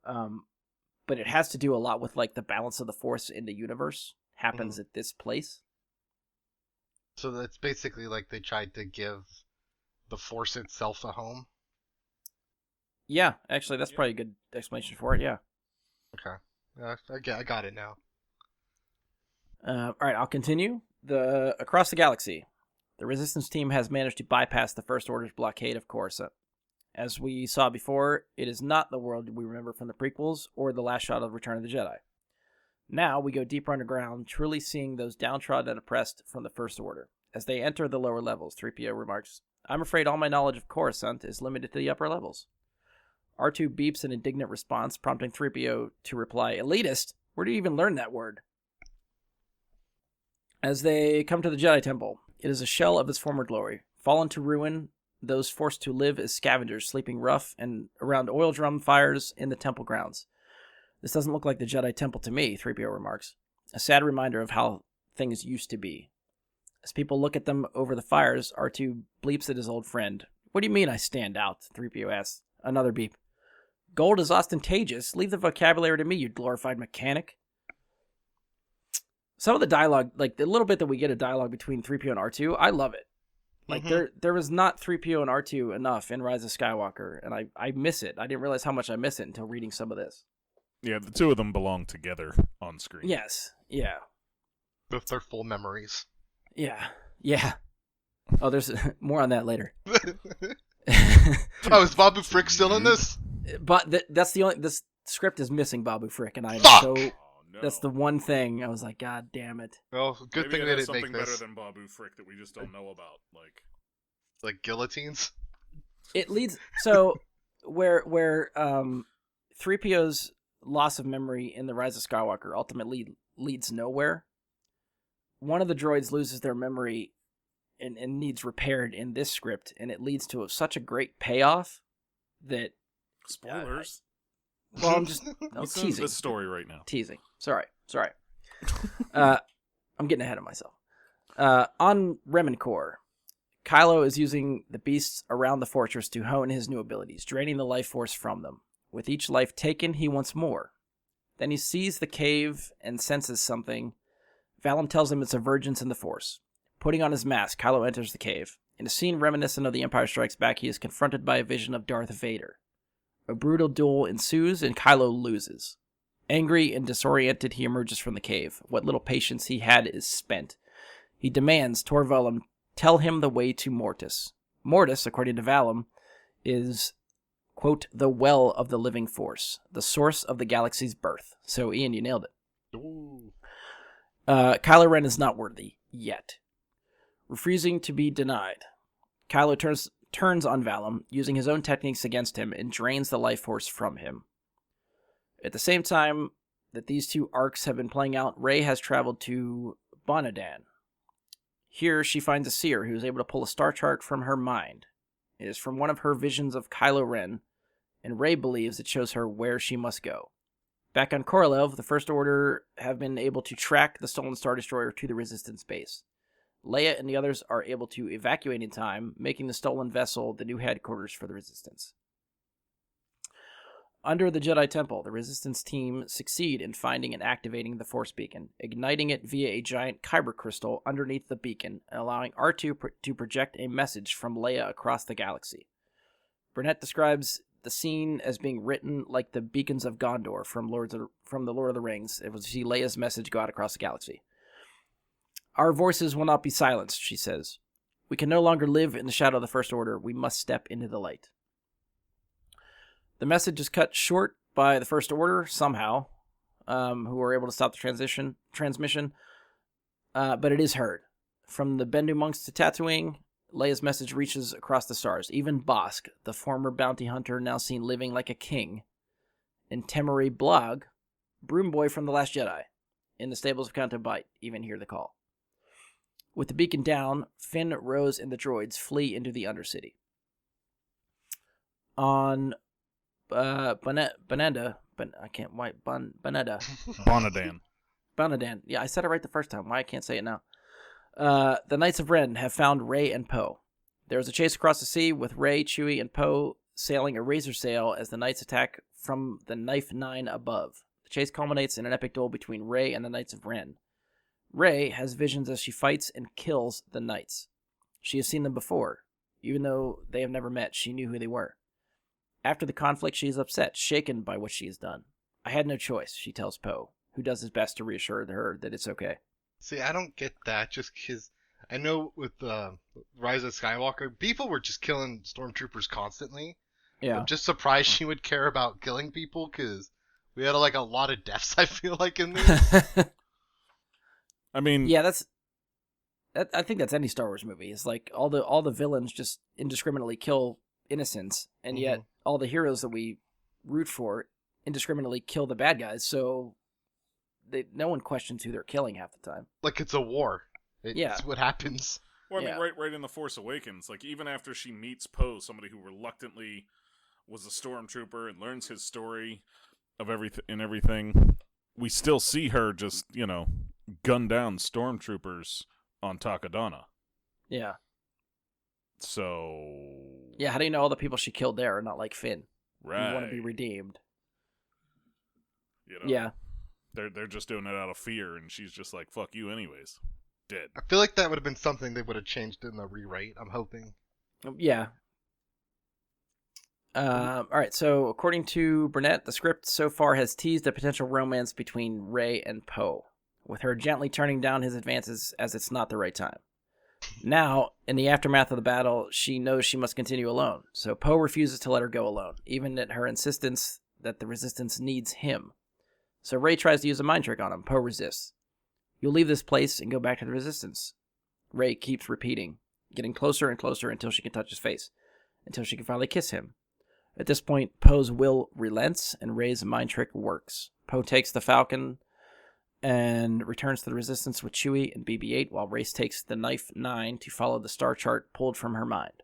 But it has to do a lot with like the balance of the Force in the universe happens at this place. So that's basically like they tried to give the Force itself a home? Yeah, actually, that's probably a good explanation for it, yeah. Okay. I got it now. All right, I'll continue. Across the galaxy, the Resistance team has managed to bypass the First Order's blockade of Coruscant. As we saw before, it is not the world we remember from the prequels or the last shot of Return of the Jedi. Now we go deeper underground, truly seeing those downtrodden and oppressed from the First Order. As they enter the lower levels, 3PO remarks, "I'm afraid all my knowledge of Coruscant is limited to the upper levels." R2 beeps an indignant response, prompting 3PO to reply, "Elitist? Where do you even learn that word?" As they come to the Jedi Temple, it is a shell of its former glory, fallen to ruin, those forced to live as scavengers, sleeping rough and around oil drum fires in the temple grounds. "This doesn't look like the Jedi Temple to me," 3PO remarks, a sad reminder of how things used to be. As people look at them over the fires, R2 bleeps at his old friend. "What do you mean I stand out?" 3PO asks. Another beep. "Gold is ostentatious. Leave the vocabulary to me, you glorified mechanic." Some of the dialogue, like the little bit that we get a dialogue between 3PO and R2, I love it. Like there was not 3PO and R2 enough in Rise of Skywalker, and I miss it. I didn't realize how much I miss it until reading some of this. Yeah, the two of them belong together on screen. Yes, yeah. With their full memories. Yeah. Oh, there's more on that later. Oh, is Babu Frick still in this? But that's the only... This script is missing Babu Frick, and I'm Fuck! so... No. That's the one thing I was like, God damn it. Well, good Maybe thing it they has didn't make something better this. than Babu Frick that we just don't know about. Like guillotines? It leads... So, where 3PO's loss of memory in the Rise of Skywalker ultimately leads nowhere, one of the droids loses their memory and needs repaired in this script, and it leads to such a great payoff that... Spoilers. Well, I'm What's in teasing. this story right now? Teasing. Sorry. I'm getting ahead of myself. On Remenkor, Kylo is using the beasts around the fortress to hone his new abilities, draining the life force from them. With each life taken, he wants more. Then he sees the cave and senses something. Valen tells him it's a virgins in the force. Putting on his mask, Kylo enters the cave. In a scene reminiscent of The Empire Strikes Back, he is confronted by a vision of Darth Vader. A brutal duel ensues, and Kylo loses. Angry and disoriented, he emerges from the cave. What little patience he had is spent. He demands Tor Valum tell him the way to Mortis. Mortis, according to Valum, is, quote, the well of the living force, the source of the galaxy's birth. So, Ian, you nailed it. Ooh. Kylo Ren is not worthy yet. Refusing to be denied, Kylo turns on Valum, using his own techniques against him, and drains the life force from him. At the same time that these two arcs have been playing out, Rey has traveled to Bonadan. Here, she finds a seer who is able to pull a star chart from her mind. It is from one of her visions of Kylo Ren, and Rey believes it shows her where she must go. Back on Korolev, the First Order have been able to track the stolen Star Destroyer to the Resistance base. Leia and the others are able to evacuate in time, making the stolen vessel the new headquarters for the Resistance. Under the Jedi Temple, the Resistance team succeed in finding and activating the Force Beacon, igniting it via a giant kyber crystal underneath the beacon, and allowing R2 to project a message from Leia across the galaxy. Burnett describes the scene as being written like the beacons of Gondor from the Lord of the Rings. It was to see Leia's message go out across the galaxy. Our voices will not be silenced, she says. We can no longer live in the shadow of the First Order. We must step into the light. The message is cut short by the First Order, somehow, who were able to stop the transmission, but it is heard. From the Bendu monks to Tatooine, Leia's message reaches across the stars. Even Bosk, the former bounty hunter now seen living like a king, and Temeray Blog, broom boy from The Last Jedi, in the stables of Canto Bight, even hear the call. With the beacon down, Finn, Rose, and the droids flee into the Undercity. On Bonadan. Bonadan. Yeah, I said it right the first time. Why I can't say it now? The Knights of Ren have found Rey and Poe. There is a chase across the sea with Rey, Chewie, and Poe sailing a razor sail as the Knights attack from the Knife 9 above. The chase culminates in an epic duel between Rey and the Knights of Ren. Rey has visions as she fights and kills the Knights. She has seen them before. Even though they have never met, she knew who they were. After the conflict, she is upset, shaken by what she has done. I had no choice, she tells Poe, who does his best to reassure her that it's okay. See, I don't get that, just because I know with Rise of Skywalker, people were just killing stormtroopers constantly. Yeah. I'm just surprised she would care about killing people, because we had a lot of deaths, I feel like, in these. I mean... Yeah, I think that's any Star Wars movie. It's like all the villains just indiscriminately kill innocents, and yet all the heroes that we root for indiscriminately kill the bad guys, so no one questions who they're killing half the time. Like it's a war. It's what happens. Well, I mean, right in The Force Awakens, like even after she meets Poe, somebody who reluctantly was a stormtrooper and learns his story of everything, we still see her just, gun down stormtroopers on Takodana. Yeah. So... Yeah, how do you know all the people she killed there are not like Finn? Right. You want to be redeemed. Yeah. They're just doing it out of fear, and she's just like, fuck you anyways. Dead. I feel like that would have been something they would have changed in the rewrite, I'm hoping. Yeah. Alright, so according to Burnett, the script so far has teased a potential romance between Rey and Poe, with her gently turning down his advances as it's not the right time. Now, in the aftermath of the battle, she knows she must continue alone, so Poe refuses to let her go alone, even at her insistence that the Resistance needs him. So Rey tries to use a mind trick on him. Poe resists. You'll leave this place and go back to the Resistance. Rey keeps repeating, getting closer and closer until she can touch his face, until she can finally kiss him. At this point, Poe's will relents, and Rey's mind trick works. Poe takes the Falcon and returns to the Resistance with Chewie and BB-8, while Rey takes the Knife 9 to follow the star chart pulled from her mind.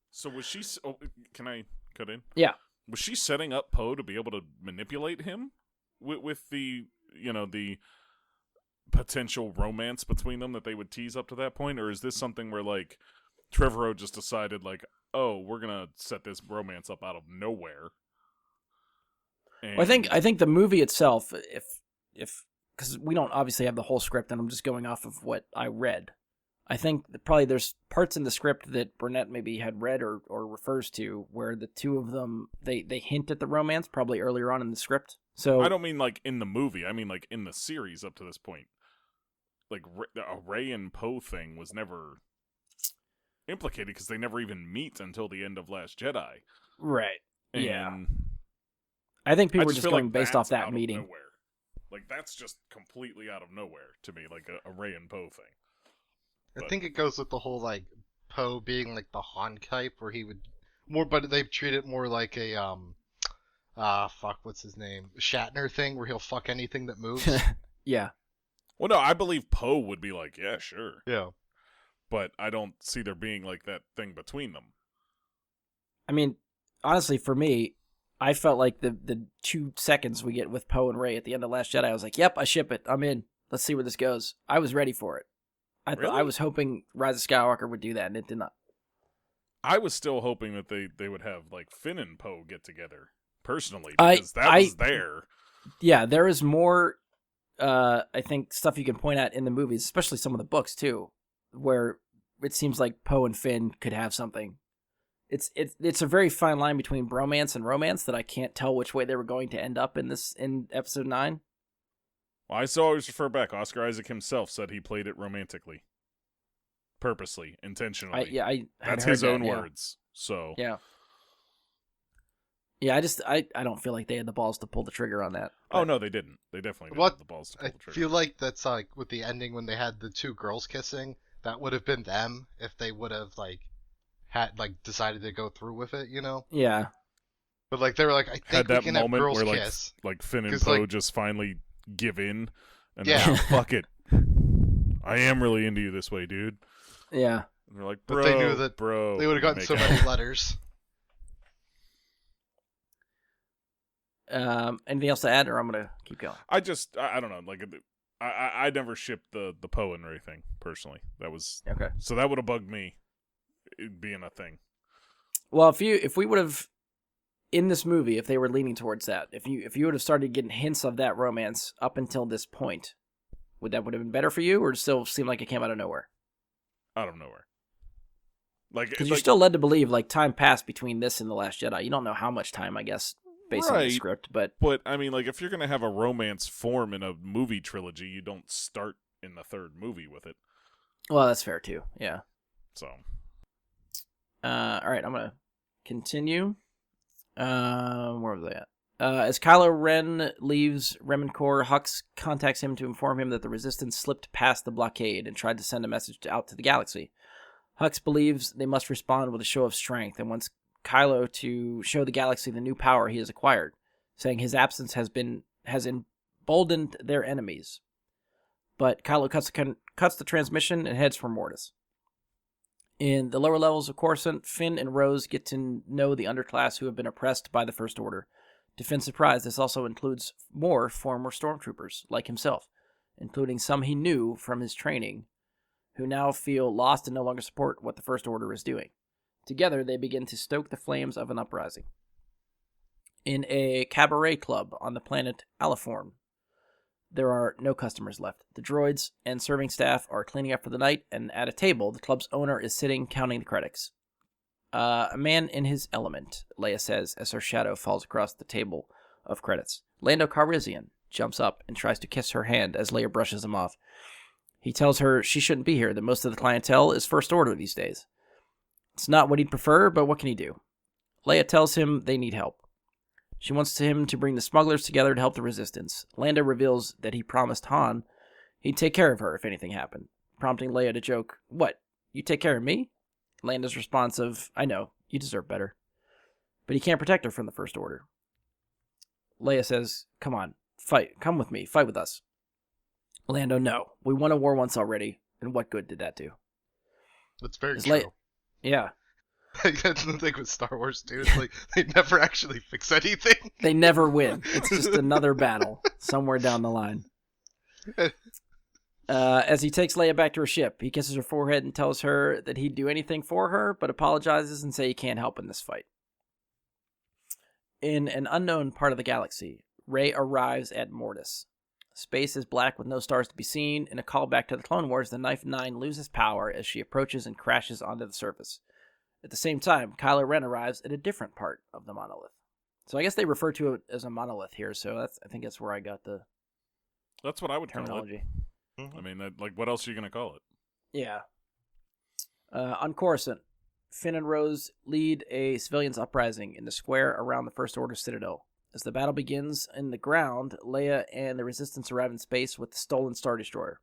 So was she... Oh, can I cut in? Yeah. Was she setting up Poe to be able to manipulate him with the, the potential romance between them that they would tease up to that point? Or is this something where, like, Trevorrow just decided, like, oh, we're going to set this romance up out of nowhere? And... Well, I think the movie itself, if because we don't obviously have the whole script, and I'm just going off of what I read. I think that probably there's parts in the script that Burnett maybe had read or refers to where the two of them, they hint at the romance probably earlier on in the script. So I don't mean like in the movie. I mean like in the series up to this point. Like a Rey and Poe thing was never implicated because they never even meet until the end of Last Jedi. Right. And yeah. I think people were just going like based off that meeting. Like, that's just completely out of nowhere to me, like a Rey and Poe thing. I think it goes with the whole, like, Poe being, like, the Han type, where he would... but they've treated it more like a, what's his name? Shatner thing, where he'll fuck anything that moves. Yeah. Well, no, I believe Poe would be like, yeah, sure. Yeah. But I don't see there being, like, that thing between them. I mean, honestly, for me, I felt like the 2 seconds we get with Poe and Rey at the end of Last Jedi, I was like, yep, I ship it. I'm in. Let's see where this goes. I was ready for it. Really? I was hoping Rise of Skywalker would do that, and it did not. I was still hoping that they would have, like, Finn and Poe get together, personally, I because that was there. Yeah, there is more, I think, stuff you can point at in the movies, especially some of the books, too, where it seems like Poe and Finn could have something. It's a very fine line between bromance and romance that I can't tell which way they were going to end up in episode 9. Well, I still always refer back. Oscar Isaac himself said he played it romantically. Purposely, intentionally. I That's heard his that, own yeah. words. So Yeah. Yeah, I don't feel like they had the balls to pull the trigger on that. Oh, no, they didn't. They definitely didn't have the balls to pull I the trigger. feel like that's, like, with the ending when they had the 2 girls kissing, that would have been them if they would have, like, decided to go through with it, you know? Yeah. But, like, they were like, I think Had we that can have moment girls where, kiss. like Finn and 'Cause, Poe like- just finally give in. And Yeah. they're like, fuck it. I am really into you this way, dude. Yeah. And they're like, But bro, they knew that bro. They would have gotten make so out. many letters. Anything else to add, or I'm gonna keep going? I don't know. Like, I never shipped the Poe and Rey thing, personally. That was... Okay. So that would have bugged me, it being a thing. Well, if we would have in this movie, if they were leaning towards that, if you would have started getting hints of that romance up until this point, would have been better for you, or it still seem like it came out of nowhere? Out of nowhere. Like, Because you're still led to believe like time passed between this and the Last Jedi. You don't know how much time, I guess, based on the Right. script, but But, I mean, like, if you're going to have a romance form in a movie trilogy, you don't start in the third movie with it. well, that's fair too. Yeah. So, All right, I'm gonna continue. Where was I at? As Kylo Ren leaves Remencore, Hux contacts him to inform him that the Resistance slipped past the blockade and tried to send a message out to the galaxy. Hux believes they must respond with a show of strength and wants Kylo to show the galaxy the new power he has acquired, saying his absence has emboldened their enemies. But Kylo cuts the transmission and heads for Mortis. In the lower levels of Coruscant, Finn and Rose get to know the underclass who have been oppressed by the First Order. To Finn's surprise, this also includes more former stormtroopers, like himself, including some he knew from his training, who now feel lost and no longer support what the First Order is doing. Together, they begin to stoke the flames of an uprising. In a cabaret club on the planet Aliform, there are no customers left. The droids and serving staff are cleaning up for the night, and at a table, the club's owner is sitting counting the credits. A man in his element, Leia says as her shadow falls across the table of credits. Lando Calrissian jumps up and tries to kiss her hand as Leia brushes him off. He tells her she shouldn't be here, that most of the clientele is First Order these days. It's not what he'd prefer, but what can he do? Leia tells him they need help. She wants him to bring the smugglers together to help the Resistance. Lando reveals that he promised Han he'd take care of her if anything happened, prompting Leia to joke, "What, you take care of me?" Lando's response of, "I know, you deserve better." But he can't protect her from the First Order. Leia says, "Come on, fight, come with me, fight with us." Lando, "No, we won a war once already, and what good did that do?" That's very Is true. Yeah. That's the thing with Star Wars, too. It's like, they never actually fix anything. They never win. It's just another battle somewhere down the line. As he takes Leia back to her ship, he kisses her forehead and tells her that he'd do anything for her, but apologizes and say he can't help in this fight. In an unknown part of the galaxy, Rey arrives at Mortis. Space is black with no stars to be seen. In a callback to the Clone Wars, the Knife 9 loses power as she approaches and crashes onto the surface. At the same time, Kylo Ren arrives at a different part of the monolith. So I guess they refer to it as a monolith here, so I think that's where I got the that's what I would call it. terminology. I mean, like, what else are you going to call it? Yeah. On Coruscant, Finn and Rose lead a civilians' uprising in the square around the First Order Citadel. As the battle begins in the ground, Leia and the Resistance arrive in space with the stolen Star Destroyer.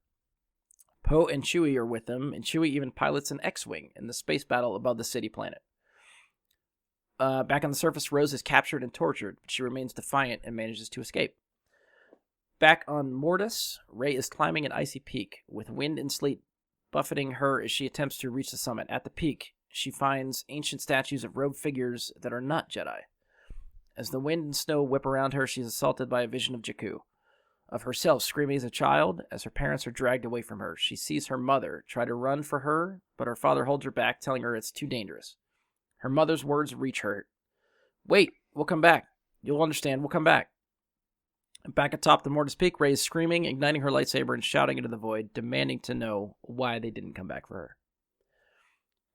Poe and Chewie are with them, and Chewie even pilots an X-Wing in the space battle above the city planet. Back on the surface, Rose is captured and tortured, but she remains defiant and manages to escape. Back on Mortis, Rey is climbing an icy peak, with wind and sleet buffeting her as she attempts to reach the summit. At the peak, she finds ancient statues of robed figures that are not Jedi. As the wind and snow whip around her, she is assaulted by a vision of Jakku, of herself screaming as a child as her parents are dragged away from her. She sees her mother try to run for her, but her father holds her back, telling her it's too dangerous. Her mother's words reach her. "Wait, we'll come back. You'll understand, we'll come back." Back atop the Mortis Peak, Rey is screaming, igniting her lightsaber and shouting into the void, demanding to know why they didn't come back for her.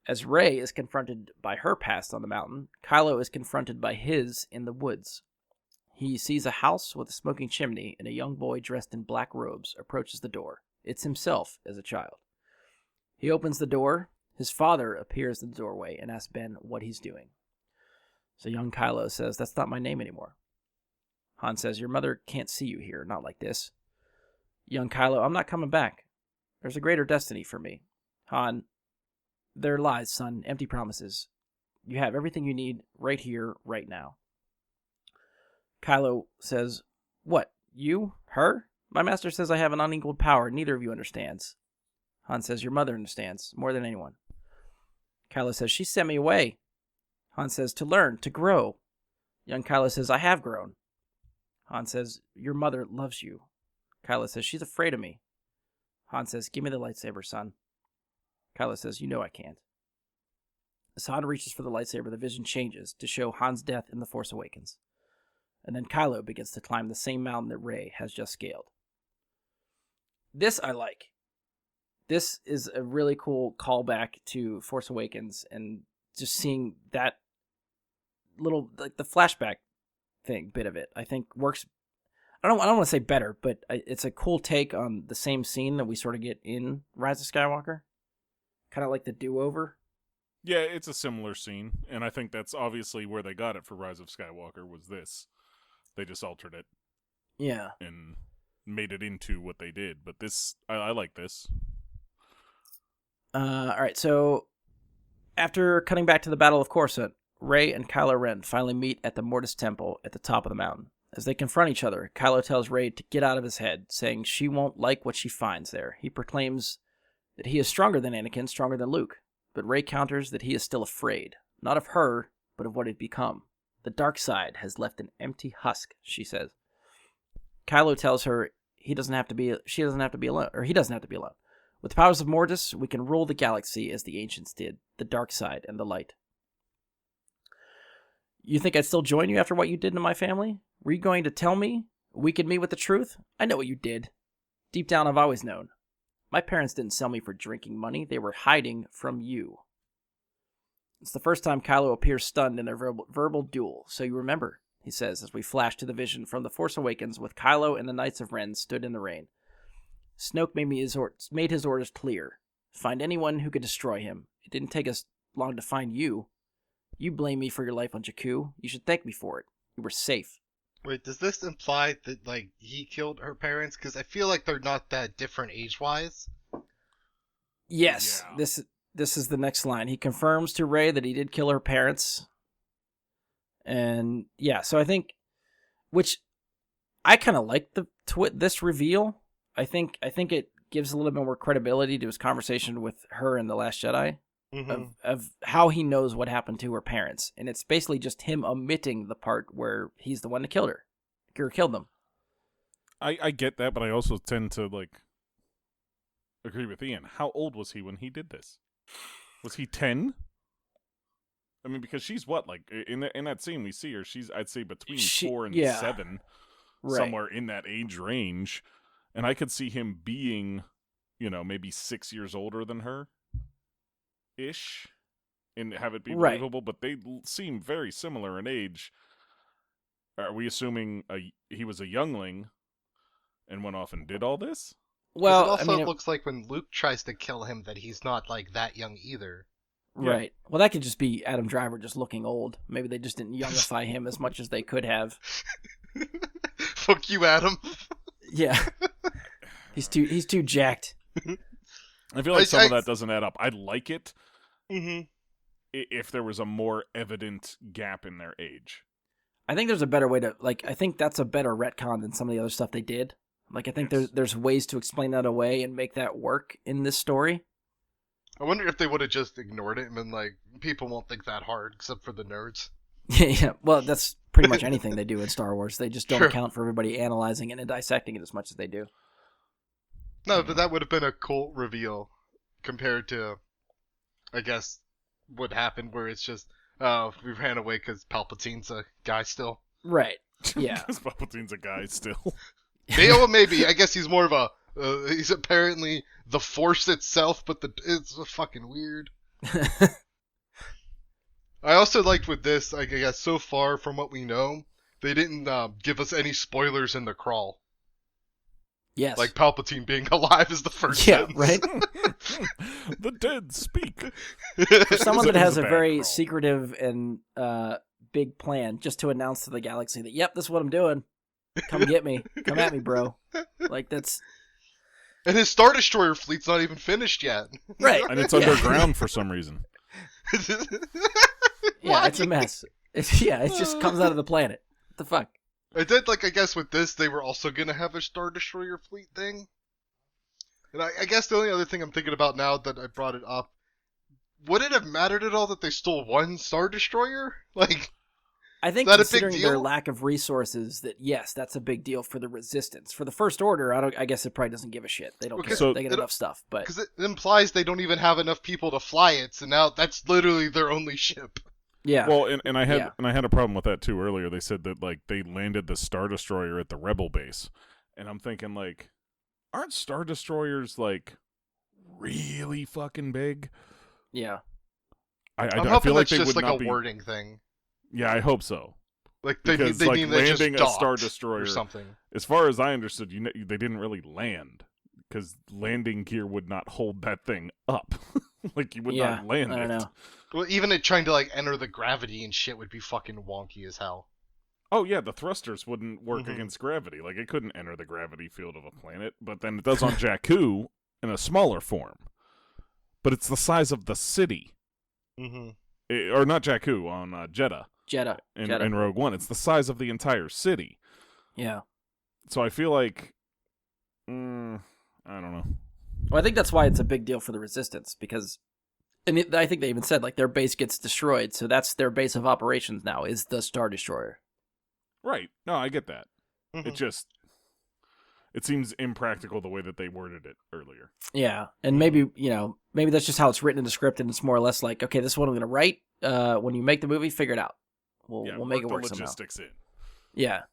As Rey is confronted by her past on the mountain, Kylo is confronted by his in the woods. He sees a house with a smoking chimney, and a young boy dressed in black robes approaches the door. It's himself as a child. He opens the door. His father appears in the doorway and asks Ben what he's doing. So young Kylo says, "That's not my name anymore." Han says, "Your mother can't see you here, not like this." Young Kylo, "I'm not coming back. There's a greater destiny for me." Han, "They're lies, son, empty promises. You have everything you need right here, right now." Kylo says, "What, you? Her? My master says I have an unequaled power neither of you understands." Han says, "Your mother understands, more than anyone." Kylo says, "She sent me away." Han says, "To learn, to grow." Young Kylo says, "I have grown." Han says, "Your mother loves you." Kylo says, "She's afraid of me." Han says, "Give me the lightsaber, son." Kylo says, "You know I can't." As Han reaches for the lightsaber, the vision changes to show Han's death in The Force Awakens. And then Kylo begins to climb the same mountain that Rey has just scaled. This I like. This is a really cool callback to Force Awakens, and just seeing that little, like the flashback bit of it, I think works. I don't want to say better, but it's a cool take on the same scene that we sort of get in Rise of Skywalker. Kind of like the do-over. Yeah, it's a similar scene, and I think that's obviously where they got it for Rise of Skywalker was this. They just altered it. Yeah. And made it into what they did, but this, I like this. All right, so after cutting back to the Battle of Coruscant, Rey and Kylo Ren finally meet at the Mortis Temple at the top of the mountain. As they confront each other, Kylo tells Rey to get out of his head, saying she won't like what she finds there. He proclaims that he is stronger than Anakin, stronger than Luke, but Rey counters that he is still afraid, not of her, but of what he'd become. The dark side has left an empty husk, she says. Kylo tells her she doesn't have to be alone. With the powers of Mortis, we can rule the galaxy as the ancients did, the dark side and the light. You think I'd still join you after what you did to my family? Were you going to tell me? Weaken me with the truth? I know what you did. Deep down, I've always known. My parents didn't sell me for drinking money. They were hiding from you. It's the first time Kylo appears stunned in their verbal duel, so you remember, he says as we flash to the vision from The Force Awakens with Kylo and the Knights of Ren stood in the rain. Snoke made his orders clear. Find anyone who could destroy him. It didn't take us long to find you. You blame me for your life on Jakku. You should thank me for it. You were safe. Wait, does this imply that, like, he killed her parents? Because I feel like they're not that different age-wise. Yes, Yeah. This is the next line. He confirms to Rey that he did kill her parents. And yeah, so I think, which I kind of like this reveal. I think it gives a little bit more credibility to his conversation with her in The Last Jedi. Mm-hmm. Of how he knows what happened to her parents. And it's basically just him omitting the part where he's the one that killed her. Or killed them. I get that, but I also tend to, agree with Ian. How old was he when he did this? Was he 10? I mean, because she's what, in that scene we see her, she's, I'd say, between 4 and 7. Right. Somewhere in that age range. And I could see him being, maybe 6 years older than her. Ish, and have it be believable, but they seem very similar in age. Are we assuming he was a youngling and went off and did all this? Well, it also looks like when Luke tries to kill him that he's not, that young either. Right. Well, that could just be Adam Driver just looking old. Maybe they just didn't youngify him as much as they could have. Fuck you, Adam. Yeah. He's too jacked. I feel like some of that doesn't add up. I'd like it if there was a more evident gap in their age. I think there's a better way to, like, I think that's a better retcon than some of the other stuff they did. Like, I think there's ways to explain that away and make that work in this story. I wonder if they would have just ignored it and been like, people won't think that hard, except for the nerds. Yeah. Well, that's pretty much anything they do in Star Wars. They just don't Sure. account for everybody analyzing it and dissecting it as much as they do. No, but that would have been a cool reveal compared to, I guess, what happened where it's just, we ran away because Palpatine's a guy still. Right. Yeah. Because Palpatine's a guy still. Maybe. I guess he's more of a, he's apparently the Force itself, but it's fucking weird. I also liked with this, I guess, so far from what we know, they didn't give us any spoilers in the crawl. Yes. Like Palpatine being alive is the first yeah, sentence. right? The dead speak. For someone that has a bad very crawl. secretive and big plan, just to announce to the galaxy that, yep, this is what I'm doing. Come get me. Come at me, bro. Like, that's... And his Star Destroyer fleet's not even finished yet. Right. And it's Yeah. underground for some reason. Yeah, it's a mess. It just comes out of the planet. What the fuck? I did, like, I guess with this, they were also going to have a Star Destroyer fleet thing. And I guess the only other thing I'm thinking about now that I brought it up, would it have mattered at all that they stole one Star Destroyer? Like, I think Is that a big considering their deal? lack of resources, that yes, that's a big deal for the Resistance. For the First Order, I guess it probably doesn't give a shit. They don't Okay, care. so- They get enough stuff. But because it implies they don't even have enough people to fly it, so now that's literally their only ship. yeah, Well, and I had Yeah. and I had a problem with that too earlier. They said that like they landed the Star Destroyer at the Rebel base, and I'm thinking like, aren't Star Destroyers like really fucking big? yeah, I'm I hoping feel like that's they just would like not a be. wording thing. Yeah, I hope so. Like they Because they like mean they just landing a docked Star or Destroyer, something. as far as I understood, they didn't really land because landing gear would not hold that thing up. Like you would yeah. not land I don't it. know. Well, even it trying to like enter the gravity and shit would be fucking wonky as hell. Oh yeah, the thrusters wouldn't work Mhm. against gravity. Like it couldn't enter the gravity field of a planet, but then it does on Jakku in a smaller form. But it's the size of the city, Mm-hmm. Or not Jakku, on Jeddah Jeddah. in Rogue One. It's the size of the entire city. Yeah. So I feel like, I don't know. Well, I think that's why it's a big deal for the Resistance, because, and I think they even said, like, their base gets destroyed, so that's their base of operations now, is the Star Destroyer. Right? No, I get that. Mhm. It just, it seems impractical the way that they worded it earlier. Yeah, and maybe, maybe that's just how it's written in the script, and it's more or less like, okay, this is what I'm going to write. When you make the movie, figure it out. We'll make it work the somehow. logistics in. Yeah.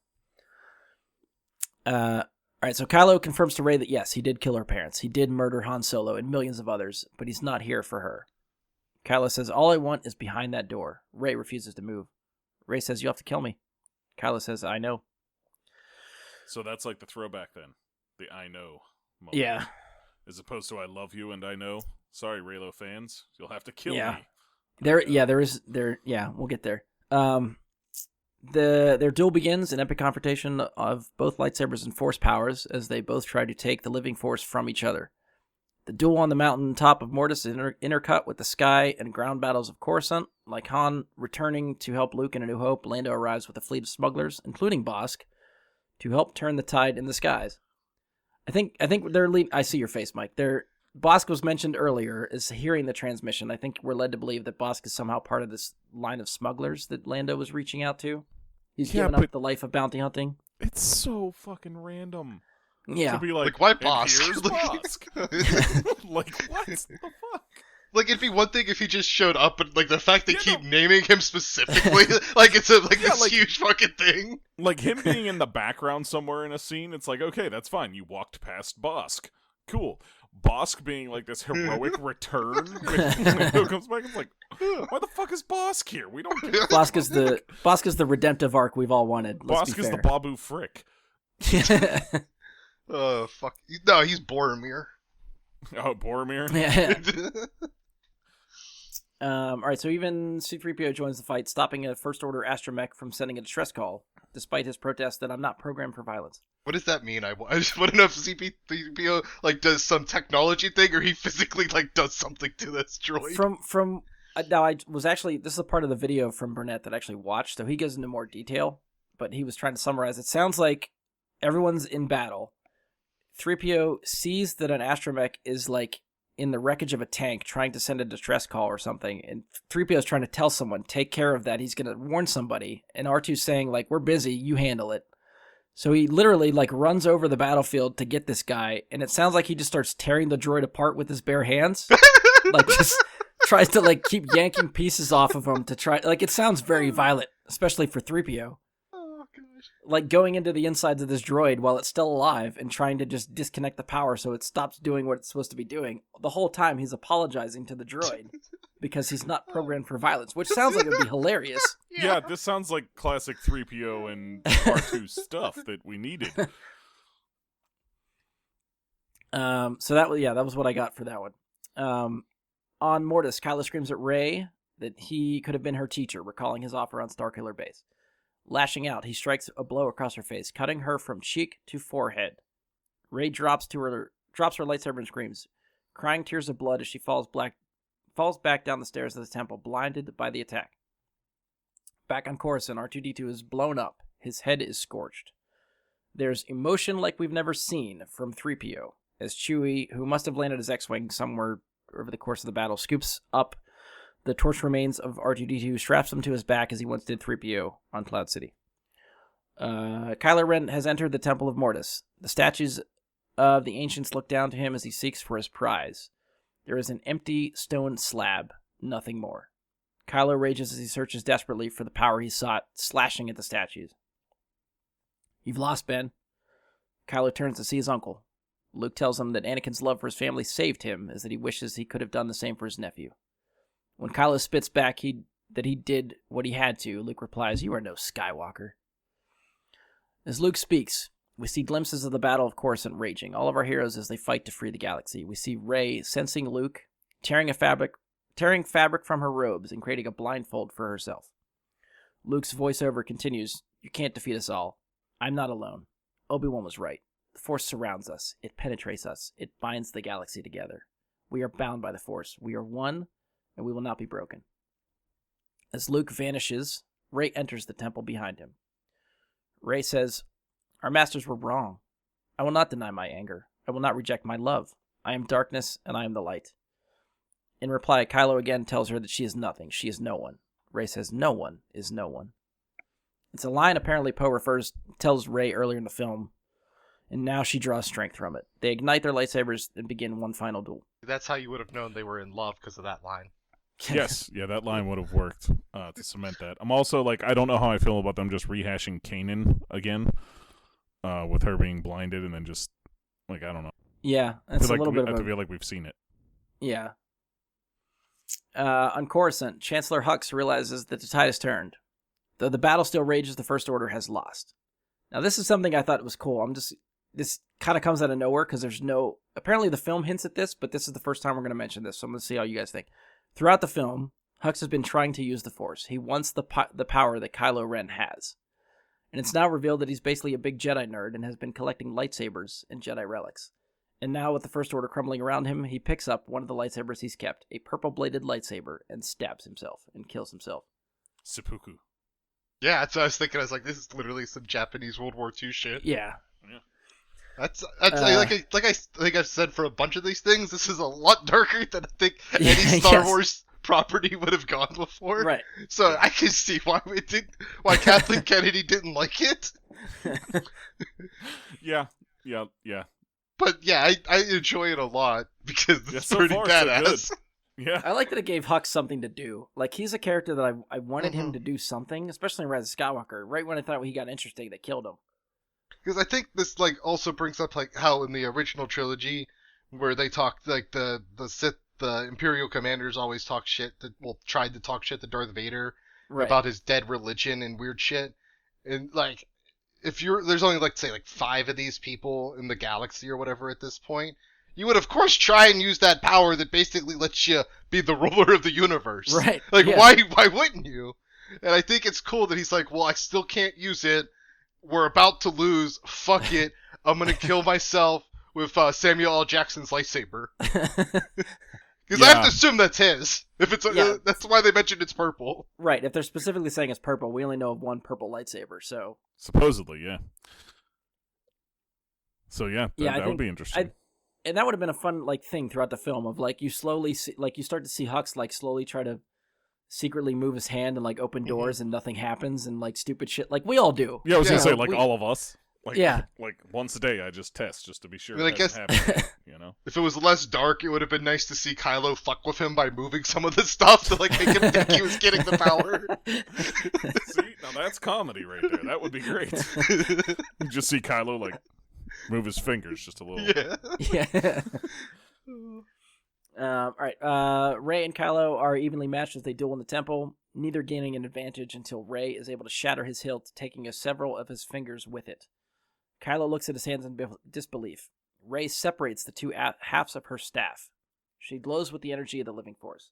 All right, so Kylo confirms to Rey that yes, he did kill her parents. He did murder Han Solo and millions of others, but he's not here for her. Kylo says, all I want is behind that door. Rey refuses to move. Rey says, you have to kill me. Kylo says, I know. So that's like the throwback then. The I know moment. Yeah. As opposed to I love you and I know. Sorry, Reylo fans. You'll have to kill Yeah. me. We'll get there. Their duel begins, an epic confrontation of both lightsabers and force powers as they both try to take the living force from each other. The duel on the mountain top of Mortis is intercut with the sky and ground battles of Coruscant. Like Han returning to help Luke in A New Hope, Lando arrives with a fleet of smugglers, including Bossk, to help turn the tide in the skies. I think they're I see your face, Mike. Bossk was mentioned earlier as hearing the transmission. I think we're led to believe that Bossk is somehow part of this line of smugglers that Lando was reaching out to. He's given up the life of bounty hunting. It's so fucking random. Yeah. To be like why "And Bossk?" here's Bossk. Like, what the fuck? Like it'd be one thing if he just showed up, but like the fact they Yeah, keep no. naming him specifically, like it's this like- huge fucking thing. Like him being in the background somewhere in a scene, it's like, okay, that's fine. You walked past Bossk. Cool. Bossk being like this heroic return when Lando comes back. It's like, why the fuck is Bossk here? We don't care. Bossk is the redemptive arc we've all wanted. Let's Bossk be is the fair. Babu Frick. Oh fuck! No, he's Boromir. Oh, Boromir? Yeah. All right, so even C-3PO joins the fight, stopping a First Order astromech from sending a distress call, despite his protest that I'm not programmed for violence. What does that mean? I just want to know if CP3PO like does some technology thing or he physically like does something to this droid. From now, I was actually, this is a part of the video from Burnett that I actually watched, so he goes into more detail, but he was trying to summarize. It sounds like everyone's in battle. 3PO sees that an astromech is like in the wreckage of a tank trying to send a distress call or something, and 3PO is trying to tell someone, take care of that, he's going to warn somebody, and R2's saying, like, we're busy, you handle it. So he literally, like, runs over the battlefield to get this guy, and it sounds like he just starts tearing the droid apart with his bare hands. Like, just tries to, like, keep yanking pieces off of him to try, like, it sounds very violent, especially for 3PO. Oh gosh. Like going into the insides of this droid while it's still alive and trying to just disconnect the power so it stops doing what it's supposed to be doing. The whole time he's apologizing to the droid because he's not programmed for violence, which sounds like it would be hilarious. Yeah, this sounds like classic 3PO and R2 stuff that we needed. So that was what I got for that one. On Mortis, Kylo screams at Rey that he could have been her teacher, recalling his offer on Starkiller Base. Lashing out, he strikes a blow across her face, cutting her from cheek to forehead. Rey drops her lightsaber and screams, crying tears of blood as she falls back down the stairs of the temple, blinded by the attack. Back on Coruscant, R2-D2 is blown up. His head is scorched. There's emotion like we've never seen from 3PO, as Chewie, who must have landed his X-Wing somewhere over the course of the battle, scoops up the torch remains of R2-D2, straps him to his back as he once did 3PO on Cloud City. Kylo Ren has entered the Temple of Mortis. The statues of the ancients look down to him as he seeks for his prize. There is an empty stone slab, nothing more. Kylo rages as he searches desperately for the power he sought, slashing at the statues. You've lost, Ben. Kylo turns to see his uncle. Luke tells him that Anakin's love for his family saved him, as that he wishes he could have done the same for his nephew. When Kylo spits back that he did what he had to, Luke replies, "You are no Skywalker." As Luke speaks, we see glimpses of the Battle of Coruscant raging, all of our heroes as they fight to free the galaxy. We see Rey sensing Luke, tearing fabric from her robes and creating a blindfold for herself. Luke's voiceover continues, "You can't defeat us all. I'm not alone. Obi-Wan was right. The Force surrounds us. It penetrates us. It binds the galaxy together. We are bound by the Force. We are one, and we will not be broken." As Luke vanishes, Rey enters the temple behind him. Rey says, "Our masters were wrong. I will not deny my anger. I will not reject my love. I am darkness, and I am the light." In reply, Kylo again tells her that she is nothing. She is no one. Rey says, "No one is no one." It's a line apparently Poe tells Rey earlier in the film, and now she draws strength from it. They ignite their lightsabers and begin one final duel. That's how you would have known they were in love, because of that line. Yes, yeah, that line would have worked to cement that. I'm also like, I don't know how I feel about them just rehashing Kanan again, with her being blinded, and then just like, I don't know. Yeah, that's a little bit of I feel like we've seen it. Yeah. On Coruscant, Chancellor Hux realizes that the tide has turned. Though the battle still rages, the First Order has lost. Now, this is something I thought was cool. This kind of comes out of nowhere because there's no... Apparently the film hints at this, but this is the first time we're going to mention this, so I'm going to see how you guys think. Throughout the film, Hux has been trying to use the Force. He wants the power that Kylo Ren has. And it's now revealed that he's basically a big Jedi nerd and has been collecting lightsabers and Jedi relics. And now, with the First Order crumbling around him, he picks up one of the lightsabers he's kept, a purple-bladed lightsaber, and stabs himself and kills himself. Seppuku. Yeah, that's what I was thinking. I was like, this is literally some Japanese World War II shit. Yeah. That's like I think I've said for a bunch of these things, this is a lot darker than I think any Star Wars property would have gone before. Right. So I can see why Kathleen Kennedy didn't like it. Yeah. But yeah, I enjoy it a lot because it's so pretty far, badass. so yeah. I like that it gave Hux something to do. Like, he's a character that I wanted him to do something, especially in Rise of Skywalker. Right when I thought he got interesting, they killed him. Because I think this like also brings up like how in the original trilogy, where they talked like the Sith, the Imperial commanders always talk shit. Tried to talk shit to Darth Vader about his dead religion and weird shit. And like, there's only like say like 5 of these people in the galaxy or whatever at this point. you would of course try and use that power that basically lets you be the ruler of the universe. Right. Like, yeah. why wouldn't you? And I think it's cool that he's like, well, I still can't use it. We're about to lose. Fuck it. I'm going to kill myself with Samuel L. Jackson's lightsaber. Because I have to assume that's his. If it's that's why they mentioned it's purple. Right. If they're specifically saying it's purple, we only know of one purple lightsaber, so. Supposedly, yeah. So yeah, that would be interesting. And that would have been a fun thing throughout the film of you slowly see, you start to see Hux slowly try to secretly move his hand and open doors and nothing happens and stupid shit we all do. Yeah, I was gonna say all of us. Yeah. Once a day I just test just to be sure. I mean, I guess happened, if it was less dark, it would have been nice to see Kylo fuck with him by moving some of the stuff to make him think he was getting the power. See, now that's comedy right there. That would be great. You just see Kylo move his fingers just a little. Yeah. All right. Rey and Kylo are evenly matched as they duel in the temple, neither gaining an advantage until Rey is able to shatter his hilt, taking several of his fingers with it. Kylo looks at his hands in disbelief. Rey separates the two halves of her staff. She glows with the energy of the living force.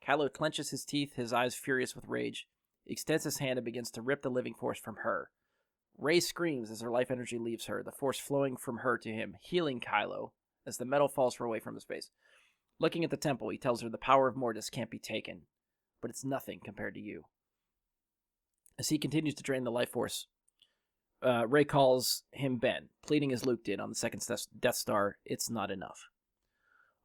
Kylo clenches his teeth, his eyes furious with rage. He extends his hand and begins to rip the living force from her. Rey screams as her life energy leaves her, the force flowing from her to him, healing Kylo as the metal falls away from his face. Looking at the temple, he tells her the power of Mortis can't be taken, but it's nothing compared to you. As he continues to drain the life force, Rey calls him Ben, pleading as Luke did on the second Death Star, it's not enough.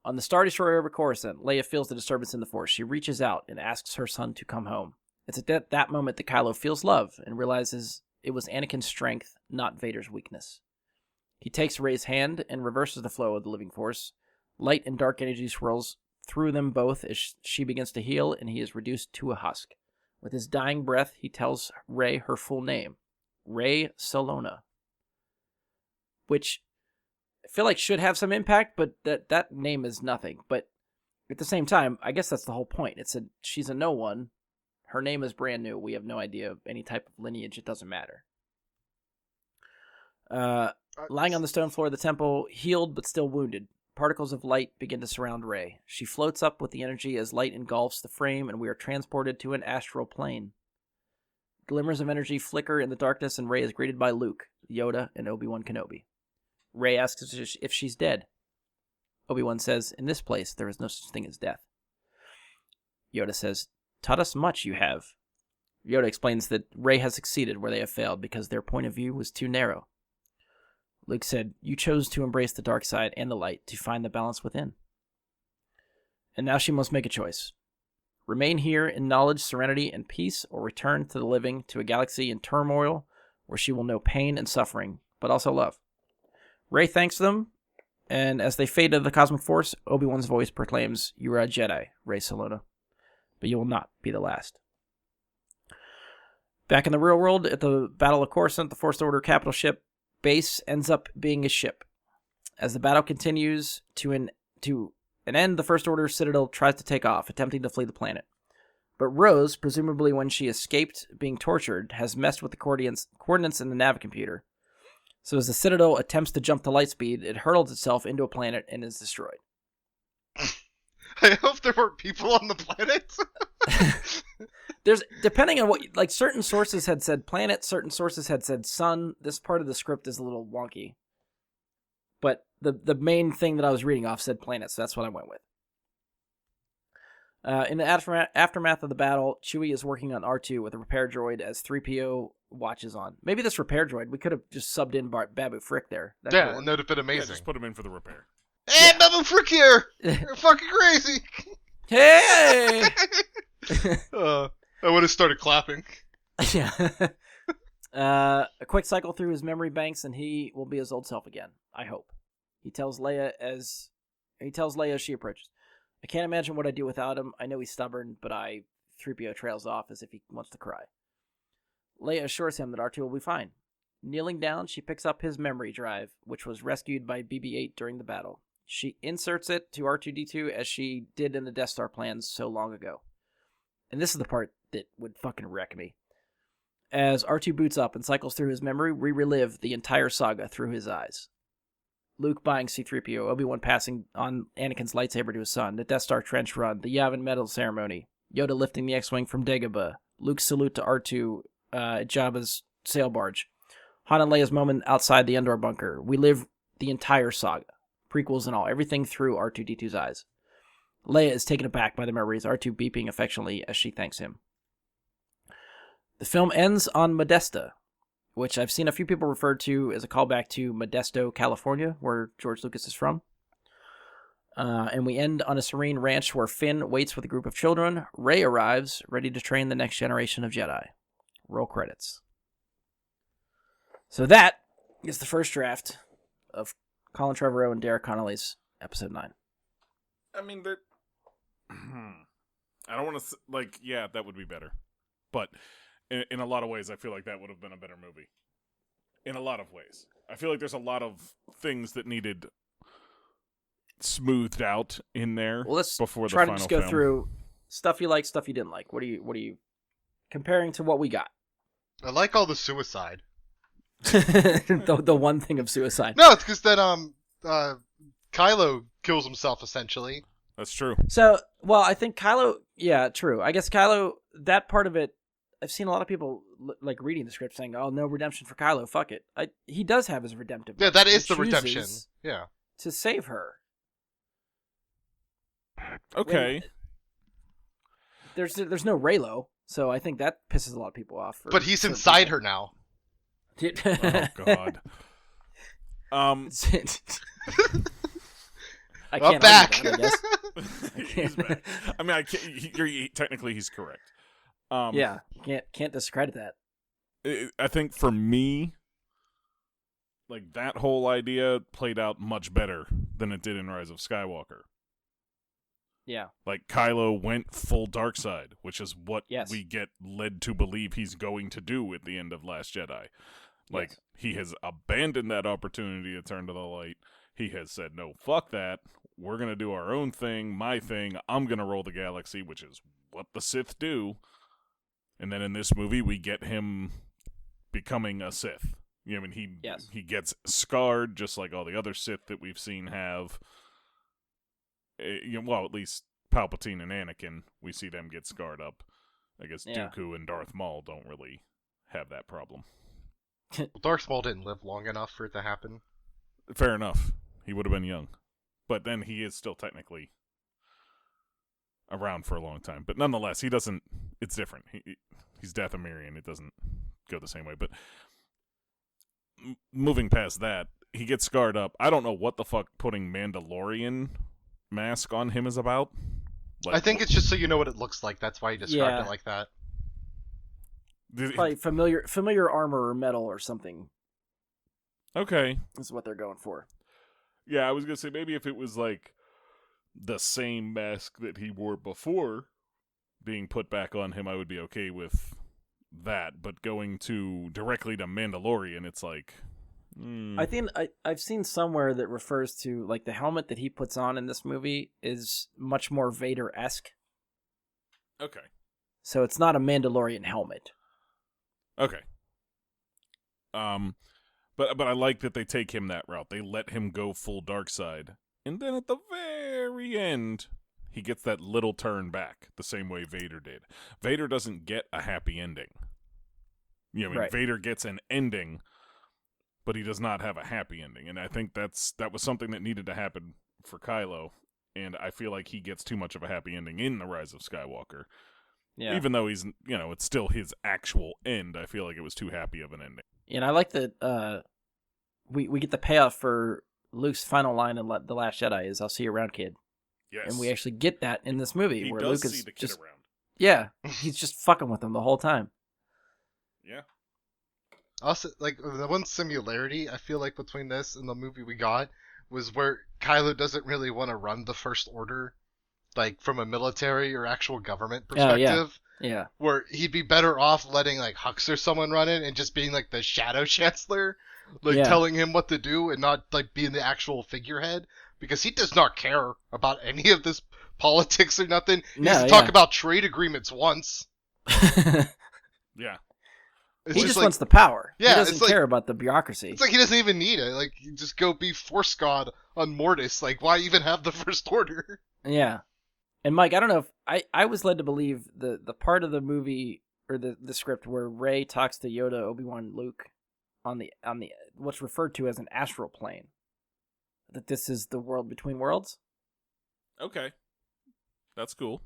On the Star Destroyer over Coruscant, Leia feels the disturbance in the Force. She reaches out and asks her son to come home. It's at that moment that Kylo feels love and realizes it was Anakin's strength, not Vader's weakness. He takes Rey's hand and reverses the flow of the living force. Light and dark energy swirls through them both as she begins to heal, and he is reduced to a husk. With his dying breath, he tells Rey her full name, Rey Solona, which I feel like should have some impact, but that name is nothing. But at the same time, I guess that's the whole point. She's a no one. Her name is brand new. We have no idea of any type of lineage. It doesn't matter. Lying on the stone floor of the temple, healed but still wounded, particles of light begin to surround Rey. She floats up with the energy as light engulfs the frame, and we are transported to an astral plane. Glimmers of energy flicker in the darkness, and Rey is greeted by Luke, Yoda, and Obi-Wan Kenobi. Rey asks if she's dead. Obi-Wan says, in this place, there is no such thing as death. Yoda says, taught us much you have. Yoda explains that Rey has succeeded where they have failed because their point of view was too narrow. Luke said, you chose to embrace the dark side and the light to find the balance within. And now she must make a choice. Remain here in knowledge, serenity, and peace, or return to the living, to a galaxy in turmoil where she will know pain and suffering, but also love. Rey thanks them, and as they fade into the cosmic force, Obi-Wan's voice proclaims, you are a Jedi, Rey Solona, but you will not be the last. Back in the real world, at the Battle of Coruscant, the First Order capital ship base ends up being a ship. As the battle continues to an end, the First Order Citadel tries to take off, attempting to flee the planet. But Rose, presumably when she escaped being tortured, has messed with the coordinates in the navicomputer. So as the Citadel attempts to jump to lightspeed, it hurls itself into a planet and is destroyed. I hope there were people on the planet. There's, depending on what, certain sources had said planet, certain sources had said sun. This part of the script is a little wonky. But the main thing that I was reading off said planet, so that's what I went with. In the aftermath of the battle, Chewie is working on R2 with a repair droid as 3PO watches on. Maybe this repair droid, we could have just subbed in Babu Frick there. And that would have been amazing. Yeah, just put him in for the repair. Hey, Babu Frick here! You're fucking crazy! Hey! I would have started clapping. Yeah. A quick cycle through his memory banks, and he will be his old self again. I hope. He tells Leia as she approaches. I can't imagine what I'd do without him. I know he's stubborn, but 3PO trails off as if he wants to cry. Leia assures him that R2 will be fine. Kneeling down, she picks up his memory drive, which was rescued by BB-8 during the battle. She inserts it to R2-D2 as she did in the Death Star plans so long ago. And this is the part that would fucking wreck me. As R2 boots up and cycles through his memory, we relive the entire saga through his eyes. Luke buying C-3PO, Obi-Wan passing on Anakin's lightsaber to his son, the Death Star trench run, the Yavin medal ceremony, Yoda lifting the X-Wing from Dagobah, Luke's salute to R2 at Jabba's sail barge, Han and Leia's moment outside the Endor bunker. We live the entire saga, prequels and all, everything through R2-D2's eyes. Leia is taken aback by the memories, R2 beeping affectionately as she thanks him. The film ends on Modesta, which I've seen a few people refer to as a callback to Modesto, California, where George Lucas is from. And we end on a serene ranch where Finn waits with a group of children. Rey arrives, ready to train the next generation of Jedi. Roll credits. So that is the first draft of Colin Trevorrow and Derek Connolly's Episode 9. I mean, I don't want to, yeah, that would be better. But in a lot of ways, I feel like that would have been a better movie. In a lot of ways. I feel like there's a lot of things that needed smoothed out in there before the final film. Try to just go through stuff you like, stuff you didn't like. What are you comparing to what we got? I like all the suicide. the one thing of suicide. No, it's because that Kylo kills himself essentially. That's true. So, well, I think Kylo. Yeah, true. I guess Kylo. That part of it, I've seen a lot of people reading the script saying, "Oh, no redemption for Kylo. Fuck it." He does have his redemptive. Yeah, that is the redemption. Yeah, to save her. Okay. There's no Reylo, so I think that pisses a lot of people off. But he's inside her now. Oh God. I can't back. That, I guess. He's back. I mean, I can't. Technically, he's correct. Yeah, can't discredit that. I think for me, that whole idea played out much better than it did in Rise of Skywalker. Yeah. Kylo went full dark side, which is what Yes. we get led to believe he's going to do at the end of Last Jedi. Yes. He has abandoned that opportunity to turn to the light. He has said, no, fuck that. We're going to do our own thing, my thing. I'm going to rule the galaxy, which is what the Sith do. And then in this movie, we get him becoming a Sith. I mean, he gets scarred, just like all the other Sith that we've seen have. Well, at least Palpatine and Anakin, we see them get scarred up. I guess Dooku and Darth Maul don't really have that problem. Well, Darth Maul didn't live long enough for it to happen. Fair enough. He would have been young. But then he is still technically around for a long time. But nonetheless, he doesn't... It's different. He's Dathomirian. It doesn't go the same way. But moving past that, he gets scarred up. I don't know what the fuck putting Mandalorian mask on him is about. I think it's just so you know what it looks like. That's why he described it like that. Probably familiar armor or metal or something. Okay. Is what they're going for. Yeah, I was going to say maybe if it was the same mask that he wore before being put back on him, I would be okay with that. But going directly to Mandalorian, it's I think I've seen somewhere that refers to the helmet that he puts on in this movie is much more Vader-esque. Okay. So it's not a Mandalorian helmet. Okay. But I like that they take him that route. They let him go full dark side. And then at the very end, he gets that little turn back, the same way Vader did. Vader doesn't get a happy ending. Right. Vader gets an ending, but he does not have a happy ending. And I think that was something that needed to happen for Kylo. And I feel like he gets too much of a happy ending in The Rise of Skywalker. Yeah. Even though he's, it's still his actual end, I feel like it was too happy of an ending. And I like that we get the payoff for Luke's final line in The Last Jedi is, "I'll see you around, kid." Yes. And we actually get that in this movie. He where does Luke is see the kid just, around. Yeah, he's just fucking with him the whole time. Yeah. Also, the one similarity I feel like between this and the movie we got was where Kylo doesn't really want to run the First Order, from a military or actual government perspective. Oh, yeah. Where he'd be better off letting Hux or someone run it and just being the Shadow Chancellor, telling him what to do and not being the actual figurehead, because he does not care about any of this politics or nothing. He has to talk about trade agreements once. Yeah. It's He just just like, wants the power. Yeah, He doesn't it's like- care about the bureaucracy. It's like he doesn't even need it. Like, you just go be Force God on Mortis. Like, why even have the First Order? Yeah. And Mike, I don't know if I was led to believe the part of the movie or the script where Rey talks to Yoda, Obi-Wan, Luke on the what's referred to as an astral plane. That this is the world between worlds. Okay, that's cool.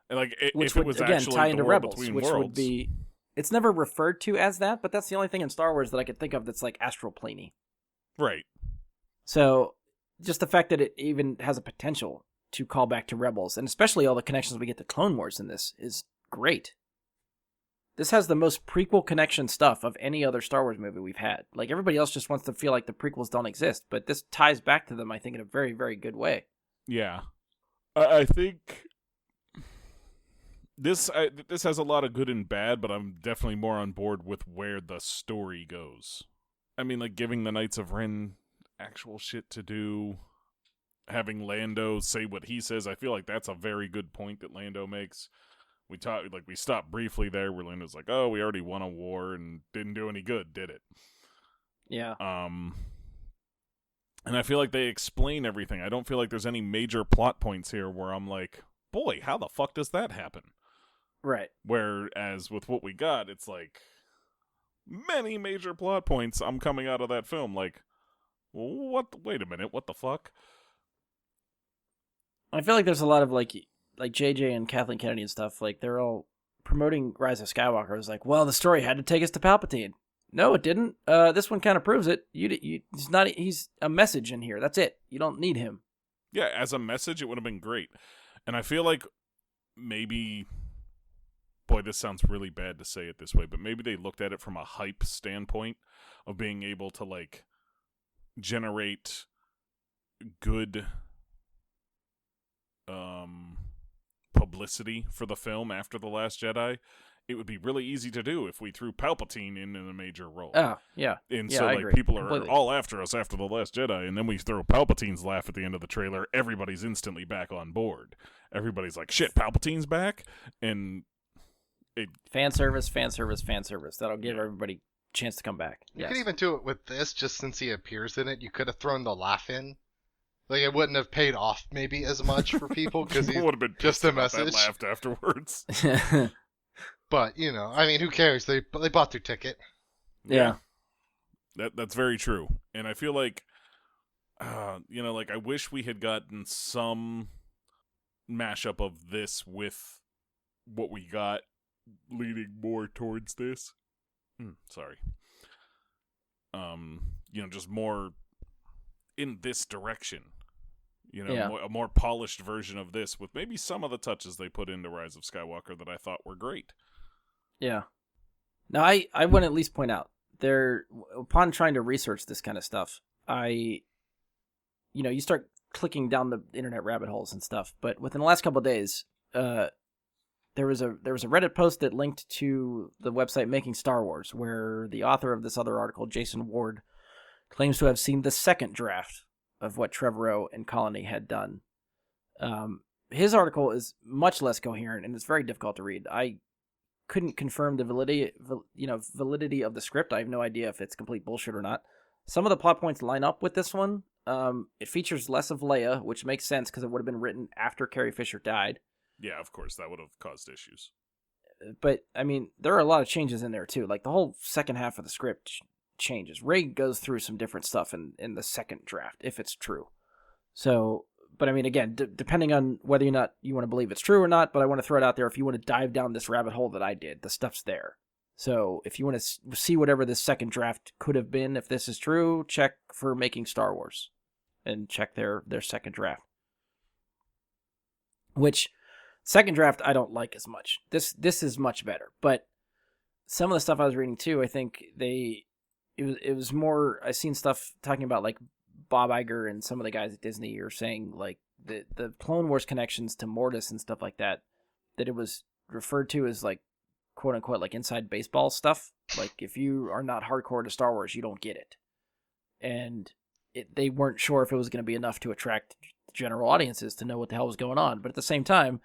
And like, Which if would it was again actually tie the into world Rebels, between which worlds, would be. It's never referred to as that, but that's the only thing in Star Wars that I could think of that's like astral planey. right. So just the fact that it even has a potential to call back to Rebels, and especially all the connections we get to Clone Wars in this, is great. This has the most prequel connection stuff of any other Star Wars movie we've had. Like, everybody else just wants to feel like the prequels don't exist, but this ties back to them, I think, in a very, very good way. Yeah, I think this has a lot of good and bad, but I'm definitely more on board with where the story goes. I mean, like, giving the Knights of Ren actual shit to do, having Lando say what he says. I feel like that's a very good point that Lando makes. We stopped briefly there where Lando's like, "Oh, we already won a war and didn't do any good, did it?" Yeah. And I feel like they explain everything. I don't feel like there's any major plot points here where I'm like, "Boy, how the fuck does that happen?" Right. Whereas with what we got, it's like many major plot points. I'm coming out of that film like, what? Wait a minute, what the fuck? I feel like there's a lot of like JJ and Kathleen Kennedy and stuff, like they're all promoting Rise of Skywalker. It's like, well, the story had to take us to Palpatine. No, it didn't. This one kind of proves it. He's a message in here. That's it. You don't need him. Yeah, as a message, it would have been great. And I feel like maybe, boy, this sounds really bad to say it this way, but maybe they looked at it from a hype standpoint of being able to, like, generate good publicity for the film after The Last Jedi. It would be really easy to do if we threw Palpatine in a major role. Oh, yeah. And yeah, so, I like, agree. people are Completely. all after us after The Last Jedi, and then we throw Palpatine's laugh at the end of the trailer. Everybody's instantly back on board. Everybody's like, shit, Palpatine's back? And Fan service. That'll give everybody a chance to come back. You Yes. could even do it with this, just since he appears in it. You could have thrown the laugh in. Like, it wouldn't have paid off maybe as much for people because he would have been just pissed a about that message. laughed afterwards. But, you know, I mean, who cares? They bought their ticket. Yeah. That's very true. And I feel like, you know, like, I wish we had gotten some mashup of this with what we got leading more towards this. Sorry. You know, just more in this direction. You know, Yeah. a more polished version of this with maybe some of the touches they put into Rise of Skywalker that I thought were great. Yeah. Now, I want to at least point out, upon trying to research this kind of stuff, you start clicking down the internet rabbit holes and stuff, but within the last couple of days, there was a Reddit post that linked to the website Making Star Wars, where the author of this other article, Jason Ward, claims to have seen the second draft of what Trevorrow and Colony had done. His article is much less coherent, and it's very difficult to read. I couldn't confirm the validity of the script. I have no idea if it's complete bullshit or not. Some of the plot points line up with this one. It features less of Leia, which makes sense because it would have been written after Carrie Fisher died. Yeah, of course, that would have caused issues. But, I mean, there are a lot of changes in there, too. Like, the whole second half of the script changes. Rey goes through some different stuff in the second draft, if it's true. So, but I mean, again, depending on whether or not you want to believe it's true or not, but I want to throw it out there, if you want to dive down this rabbit hole that I did, the stuff's there. So, if you want to see whatever this second draft could have been, if this is true, check for Making Star Wars. And check their second draft. Which, second draft, I don't like as much. This is much better. But some of the stuff I was reading, too, I think it was more, I've seen stuff talking about, like, Bob Iger and some of the guys at Disney are saying, like, the Clone Wars connections to Mortis and stuff like that it was referred to as, like, quote-unquote, like, inside baseball stuff. Like, if you are not hardcore to Star Wars, you don't get it. And they weren't sure if it was going to be enough to attract general audiences to know what the hell was going on. But at the same time,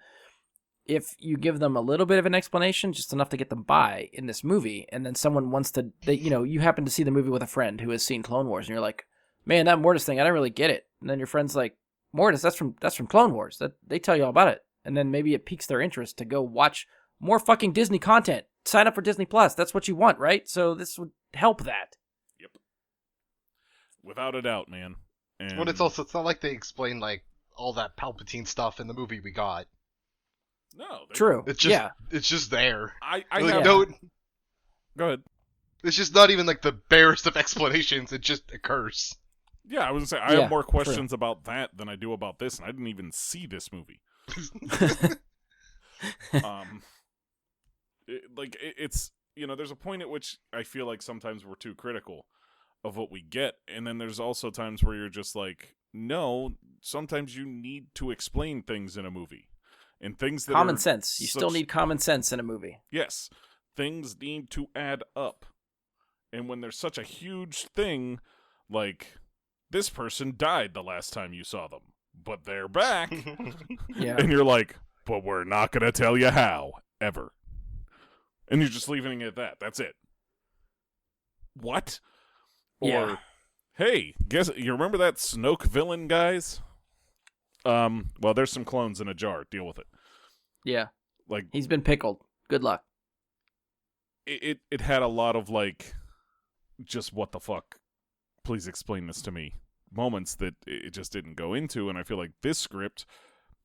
if you give them a little bit of an explanation, just enough to get them by in this movie, and then someone wants to, you happen to see the movie with a friend who has seen Clone Wars, and you're like, man, that Mortis thing, I didn't really get it. And then your friend's like, Mortis, that's from Clone Wars. That they tell you all about it. And then maybe it piques their interest to go watch more fucking Disney content. Sign up for Disney Plus. That's what you want, right? So this would help that. Yep. Without a doubt, man. And But it's not like they explain like all that Palpatine stuff in the movie we got. No. True. It's just there. I Like, have... no, Go ahead. it's just not even like the barest of explanations. It just occurs. Yeah, I was going to say, I have more questions about that than I do about this, and I didn't even see this movie. It's there's a point at which I feel like sometimes we're too critical of what we get, and then there's also times where you're just like, no, sometimes you need to explain things in a movie, and things that common are sense. You still need common sense in a movie. Yes, things need to add up, and when there's such a huge thing, like this person died the last time you saw them, but they're back, Yeah. and you're like, but we're not gonna tell you how ever. And you're just leaving it at that. That's it. What? Yeah. Or, hey, guess you remember that Snoke villain, guys? Well, there's some clones in a jar. Deal with it. Yeah. Like He's been pickled. Good luck. it had a lot of like, just what the fuck? Please explain this to me. Moments that it just didn't go into, and I feel like this script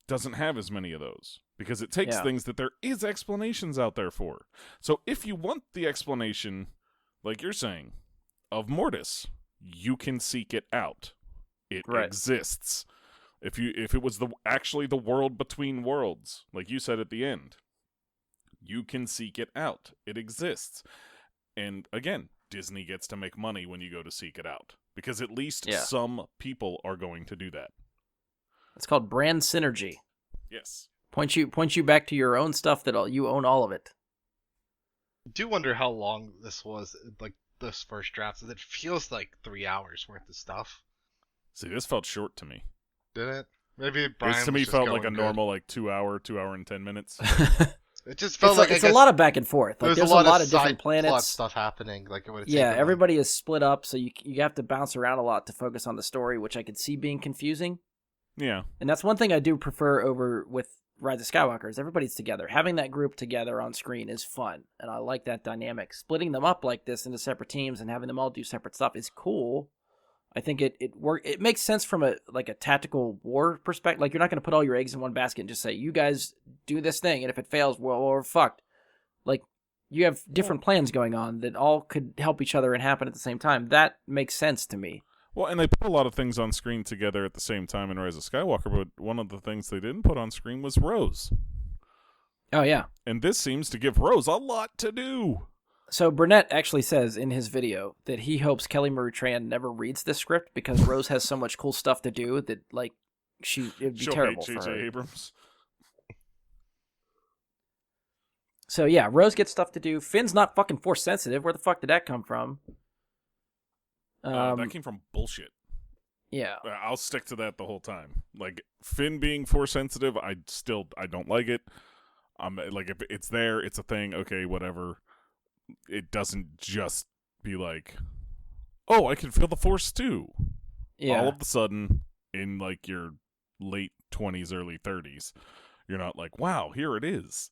doesn't have as many of those. Because it takes things that there is explanations out there for. So if you want the explanation, like you're saying, of Mortis, you can seek it out. It exists. If it was actually the world between worlds, like you said at the end, you can seek it out. It exists. And again, Disney gets to make money when you go to seek it out. Because at least some people are going to do that. It's called brand synergy. Yes. Point you back to your own stuff that you own all of it. I do wonder how long this was, like this first draft. It feels like 3 hours worth of stuff. See, this felt short to me. Did it? Maybe Brian This to me was just felt going like a good. normal 2 hour and 10 minutes. It just felt like it's a lot of back and forth. Like there's a lot of side different plot planets. stuff happening. Like it would. Yeah, everybody is split up, so you have to bounce around a lot to focus on the story, which I could see being confusing. Yeah. And that's one thing I do prefer over with Rise of Skywalker is everybody's together. Having that group together on screen is fun, and I like that dynamic. Splitting them up like this into separate teams and having them all do separate stuff is cool. I think it makes sense from a tactical war perspective. Like, you're not going to put all your eggs in one basket and just say, you guys do this thing, and if it fails, well, we're fucked. Like, you have different plans going on that all could help each other and happen at the same time. That makes sense to me. Well, and they put a lot of things on screen together at the same time in Rise of Skywalker, but one of the things they didn't put on screen was Rose. Oh, yeah. And this seems to give Rose a lot to do. So Burnett actually says in his video that he hopes Kelly Marie Tran never reads this script because Rose has so much cool stuff to do that, like, it'd be She'll terrible hate for J.J. her. Abrams. So, yeah, Rose gets stuff to do. Finn's not fucking Force sensitive. Where the fuck did that come from? That came from bullshit. Yeah. I'll stick to that the whole time. Like, Finn being Force sensitive, I don't like it. Like, if it's there, it's a thing, okay, whatever. It doesn't just be like, oh, I can feel the Force too. Yeah. All of a sudden, in like your late 20s, early 30s, you're not like, wow, here it is.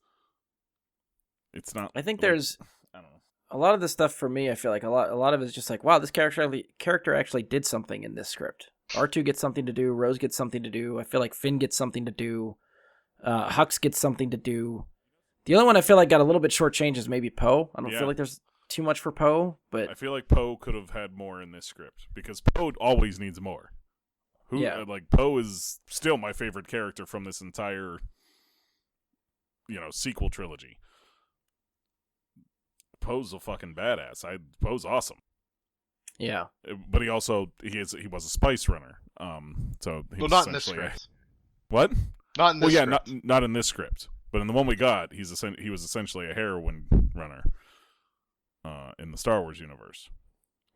It's not. I think like, there's I don't know. a lot of this stuff for me. I feel like a lot of it is just like, wow, this character actually did something in this script. R2 gets something to do. Rose gets something to do. I feel like Finn gets something to do. Hux gets something to do. The only one I feel like got a little bit shortchanged is maybe Poe. I don't feel like there's too much for Poe, but I feel like Poe could have had more in this script because Poe always needs more. Like Poe is still my favorite character from this entire, sequel trilogy. Poe's a fucking badass. Poe's awesome. Yeah. But he was a spice runner. So he was not in this essentially script. What? Not in this Well, yeah, script. not in this script. But in the one we got, he was essentially a heroin runner in the Star Wars universe.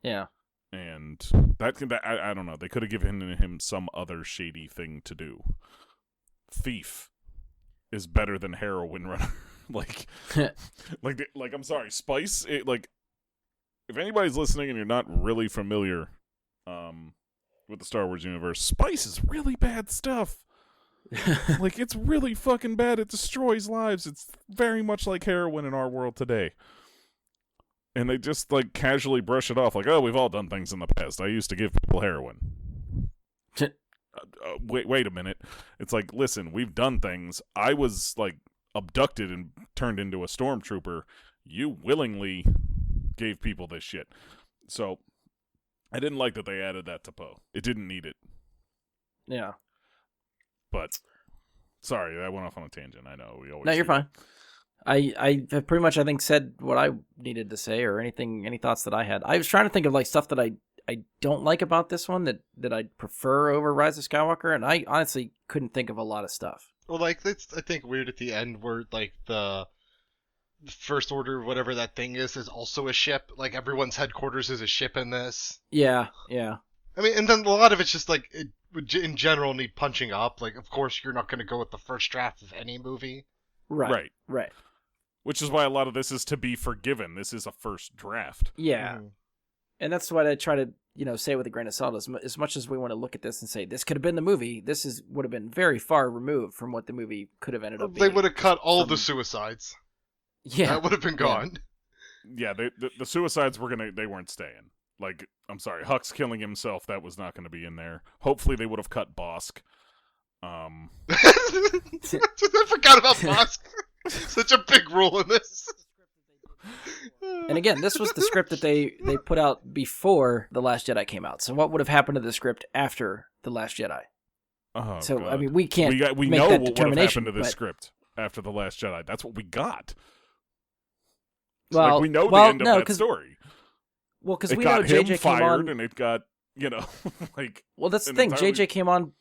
Yeah. And I don't know. They could have given him some other shady thing to do. Thief. is better than Heroin Runner. like I'm sorry, Spice. If anybody's listening and you're not really familiar with the Star Wars universe, Spice is really bad stuff. Like, it's really fucking bad. It destroys lives. It's very much like heroin in our world today. And they just, like, casually brush it off. Like, oh, we've all done things in the past. I used to give people heroin. Wait a minute. It's like, listen, we've done things. I was, like, abducted and turned into a stormtrooper. You willingly gave people this shit. So, I didn't like that they added that to Poe. It didn't need it. Yeah. But, sorry, I went off on a tangent. I know. No, you're fine. I have pretty much, I think, said what I needed to say, or any thoughts that I had. I was trying to think of, like, stuff that I don't like about this one that I'd prefer over Rise of Skywalker, and I honestly couldn't think of a lot of stuff. Well, like, it's, I think, weird at the end where, like, the First Order, whatever that thing is also a ship. Like, everyone's headquarters is a ship in this. Yeah. I mean, and then a lot of it's just, like, it would, in general, need punching up. Like, of course, you're not going to go with the first draft of any movie. Right. Which is why a lot of this is to be forgiven. This is a first draft. Yeah. Mhm. And that's what I try to, say with a grain of salt. As much as we want to look at this and say, this could have been the movie, would have been very far removed from what the movie could have ended up being. They would have cut all of the suicides. Yeah. That would have been gone. Yeah, the suicides they weren't staying. Like, I'm sorry, Hux killing himself, that was not going to be in there. Hopefully they would have cut Bosk. I forgot about Bosk. Such a big role in this. And again, this was the script that they put out before The Last Jedi came out. So what would have happened to the script after The Last Jedi? Oh, so, God. I mean, we can't we make know that what would have determination. happened to this script after The Last Jedi. That's what we got. Well, like, we know the end of that story. Well, because we know got him JJ fired, came on, and it got, like... Well, that's the thing. JJ came on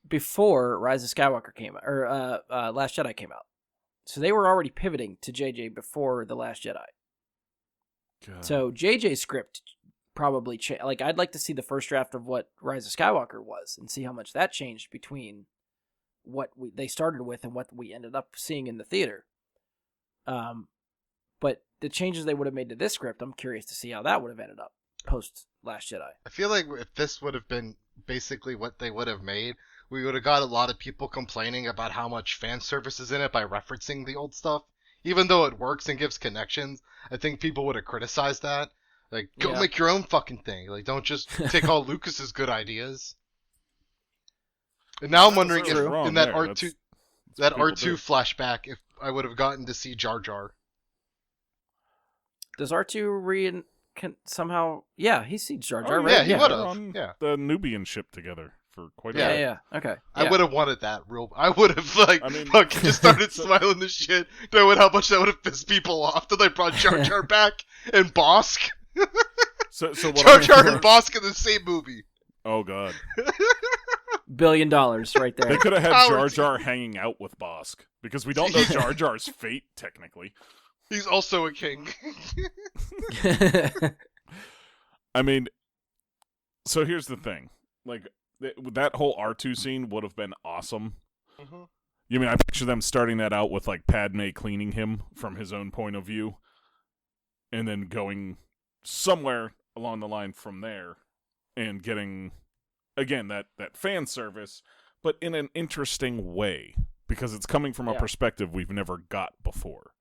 before Rise of Skywalker came out, or Last Jedi came out. So they were already pivoting to JJ before The Last Jedi. God. So JJ's script probably changed. Like, I'd like to see the first draft of what Rise of Skywalker was and see how much that changed between what they started with and what we ended up seeing in the theater. But the changes they would have made to this script, I'm curious to see how that would have ended up post Last Jedi. I feel like if this would have been basically what they would have made, we would have got a lot of people complaining about how much fan service is in it by referencing the old stuff. Even though it works and gives connections, I think people would have criticized that. Like, go make your own fucking thing. Like, don't just take all Lucas's good ideas. And now I'm wondering if in that R2 flashback, if I would have gotten to see Jar Jar. Does R2 somehow? Yeah, he sees Jar Jar. Oh, right? yeah, he would have. On the Nubian ship together for quite a while. while. Yeah. Okay. I would have wanted that I would have fucking just started so, smiling the shit, knowing how much that would have pissed people off that they brought Jar Jar back and Bosk. So what Jar Jar and Bosk in the same movie. Oh God. $1 billion right there. They could have had Jar Jar hanging out with Bosk because we don't know Jar Jar's fate technically. He's also a king. I mean, so here's the thing. Like, that whole R2 scene would have been awesome. Mm-hmm. You mean, I picture them starting that out with, like, Padme cleaning him from his own point of view, and then going somewhere along the line from there, and getting, again, that fan service, but in an interesting way, because it's coming from a perspective we've never got before.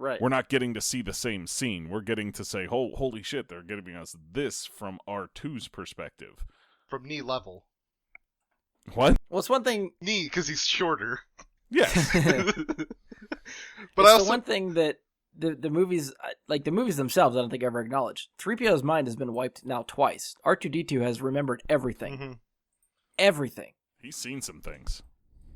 Right. We're not getting to see the same scene. We're getting to say, holy shit, they're giving us this from R2's perspective. From knee level. What? Well, it's one thing... Knee, because he's shorter. Yes. But it's the one thing that the movies, like the movies themselves, I don't think ever acknowledged. 3PO's mind has been wiped now twice. R2-D2 has remembered everything. Mm-hmm. Everything. He's seen some things.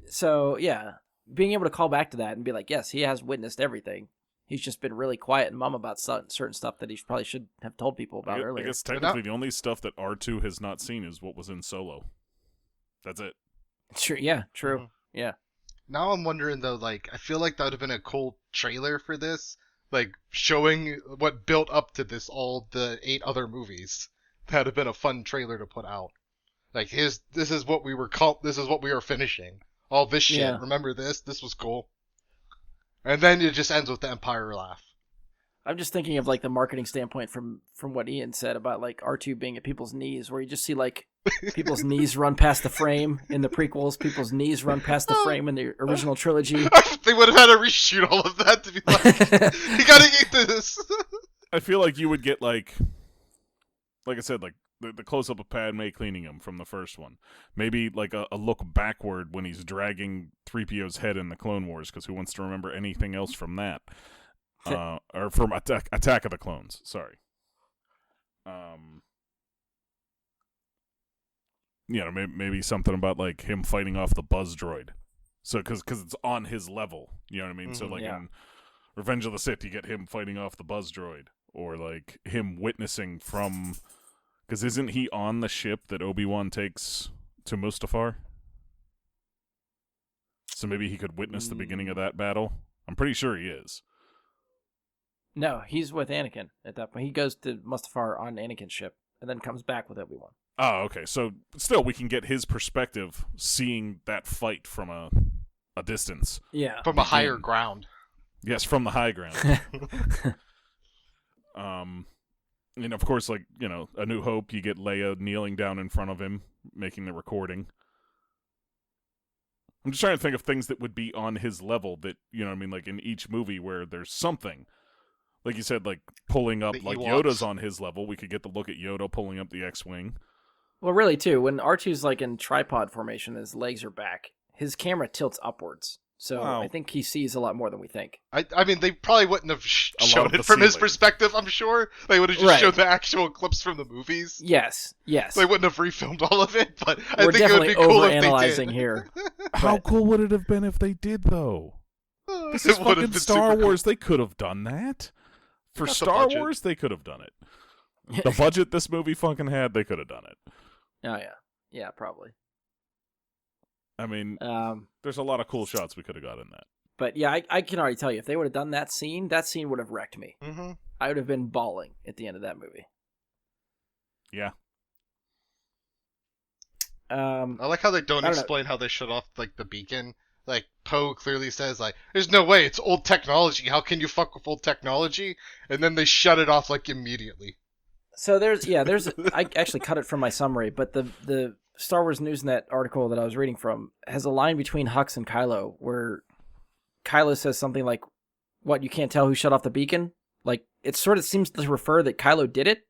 So, yeah, being able to call back to that and be like, yes, he has witnessed everything. He's just been really quiet and mum about certain stuff that he probably should have told people about earlier. I guess technically the only stuff that R2 has not seen is what was in Solo. That's it. True. Yeah, true. Mm-hmm. Yeah. Now I'm wondering, though, like, I feel like that would have been a cool trailer for this. Like, showing what built up to this, all the 8 other movies. That would have been a fun trailer to put out. Like, this is what we were finishing. All this shit. Yeah. Remember this? This was cool. And then it just ends with the Empire laugh. I'm just thinking of like the marketing standpoint from what Ian said about like R2 being at people's knees, where you just see like people's knees run past the frame in the prequels, people's knees run past the frame in the original trilogy. They would have had to reshoot all of that to be like, you gotta get this. I feel like you would get like I said, like the close up of Padme cleaning him from the first one. Maybe like a look backward when he's dragging 3PO's head in the Clone Wars, because who wants to remember anything else from that? Or from Attack of the Clones. Sorry. Maybe something about like him fighting off the buzz droid. So because it's on his level, you know what I mean. So like in Revenge of the Sith, you get him fighting off the buzz droid, or like him witnessing from, because isn't he on the ship that Obi-Wan takes to Mustafar? So maybe he could witness the beginning of that battle. I'm pretty sure he is. No, he's with Anakin at that point. He goes to Mustafar on Anakin's ship and then comes back with Obi-Wan. Oh, okay. So still, we can get his perspective seeing that fight from a distance. Yeah. From a higher ground. Yes, from the high ground. And of course, like, A New Hope, you get Leia kneeling down in front of him, making the recording. I'm just trying to think of things that would be on his level that, like in each movie where there's something. Like you said, like pulling up, like Yoda's on his level. We could get the look at Yoda pulling up the X-Wing. Well, really, too, when R2's like in tripod formation, his legs are back, his camera tilts upwards. So I think he sees a lot more than we think. I mean, they probably wouldn't have shown it from his perspective, I'm sure. They would have just showed the actual clips from the movies. Yes. They wouldn't have refilmed all of it, but I We're think it would be cool if they overanalyzing did. here. How cool would it have been if they did, though? This is fucking Star Wars. Cool. They could have done that. For Star Wars, they could have done it. The budget this movie fucking had, they could have done it. Oh, yeah. Yeah, probably. I mean, there's a lot of cool shots we could have got in that. But yeah, I can already tell you, if they would have done that scene would have wrecked me. Mm-hmm. I would have been bawling at the end of that movie. Yeah. I like how they don't explain how they shut off like the beacon. Like Poe clearly says, like, "There's no way, it's old technology. How can you fuck with old technology?" And then they shut it off like immediately. So there's I actually cut it from my summary, but the Star Wars Newsnet article that I was reading from has a line between Hux and Kylo where Kylo says something like, "What, you can't tell who shut off the beacon?" Like, it sort of seems to refer that Kylo did it,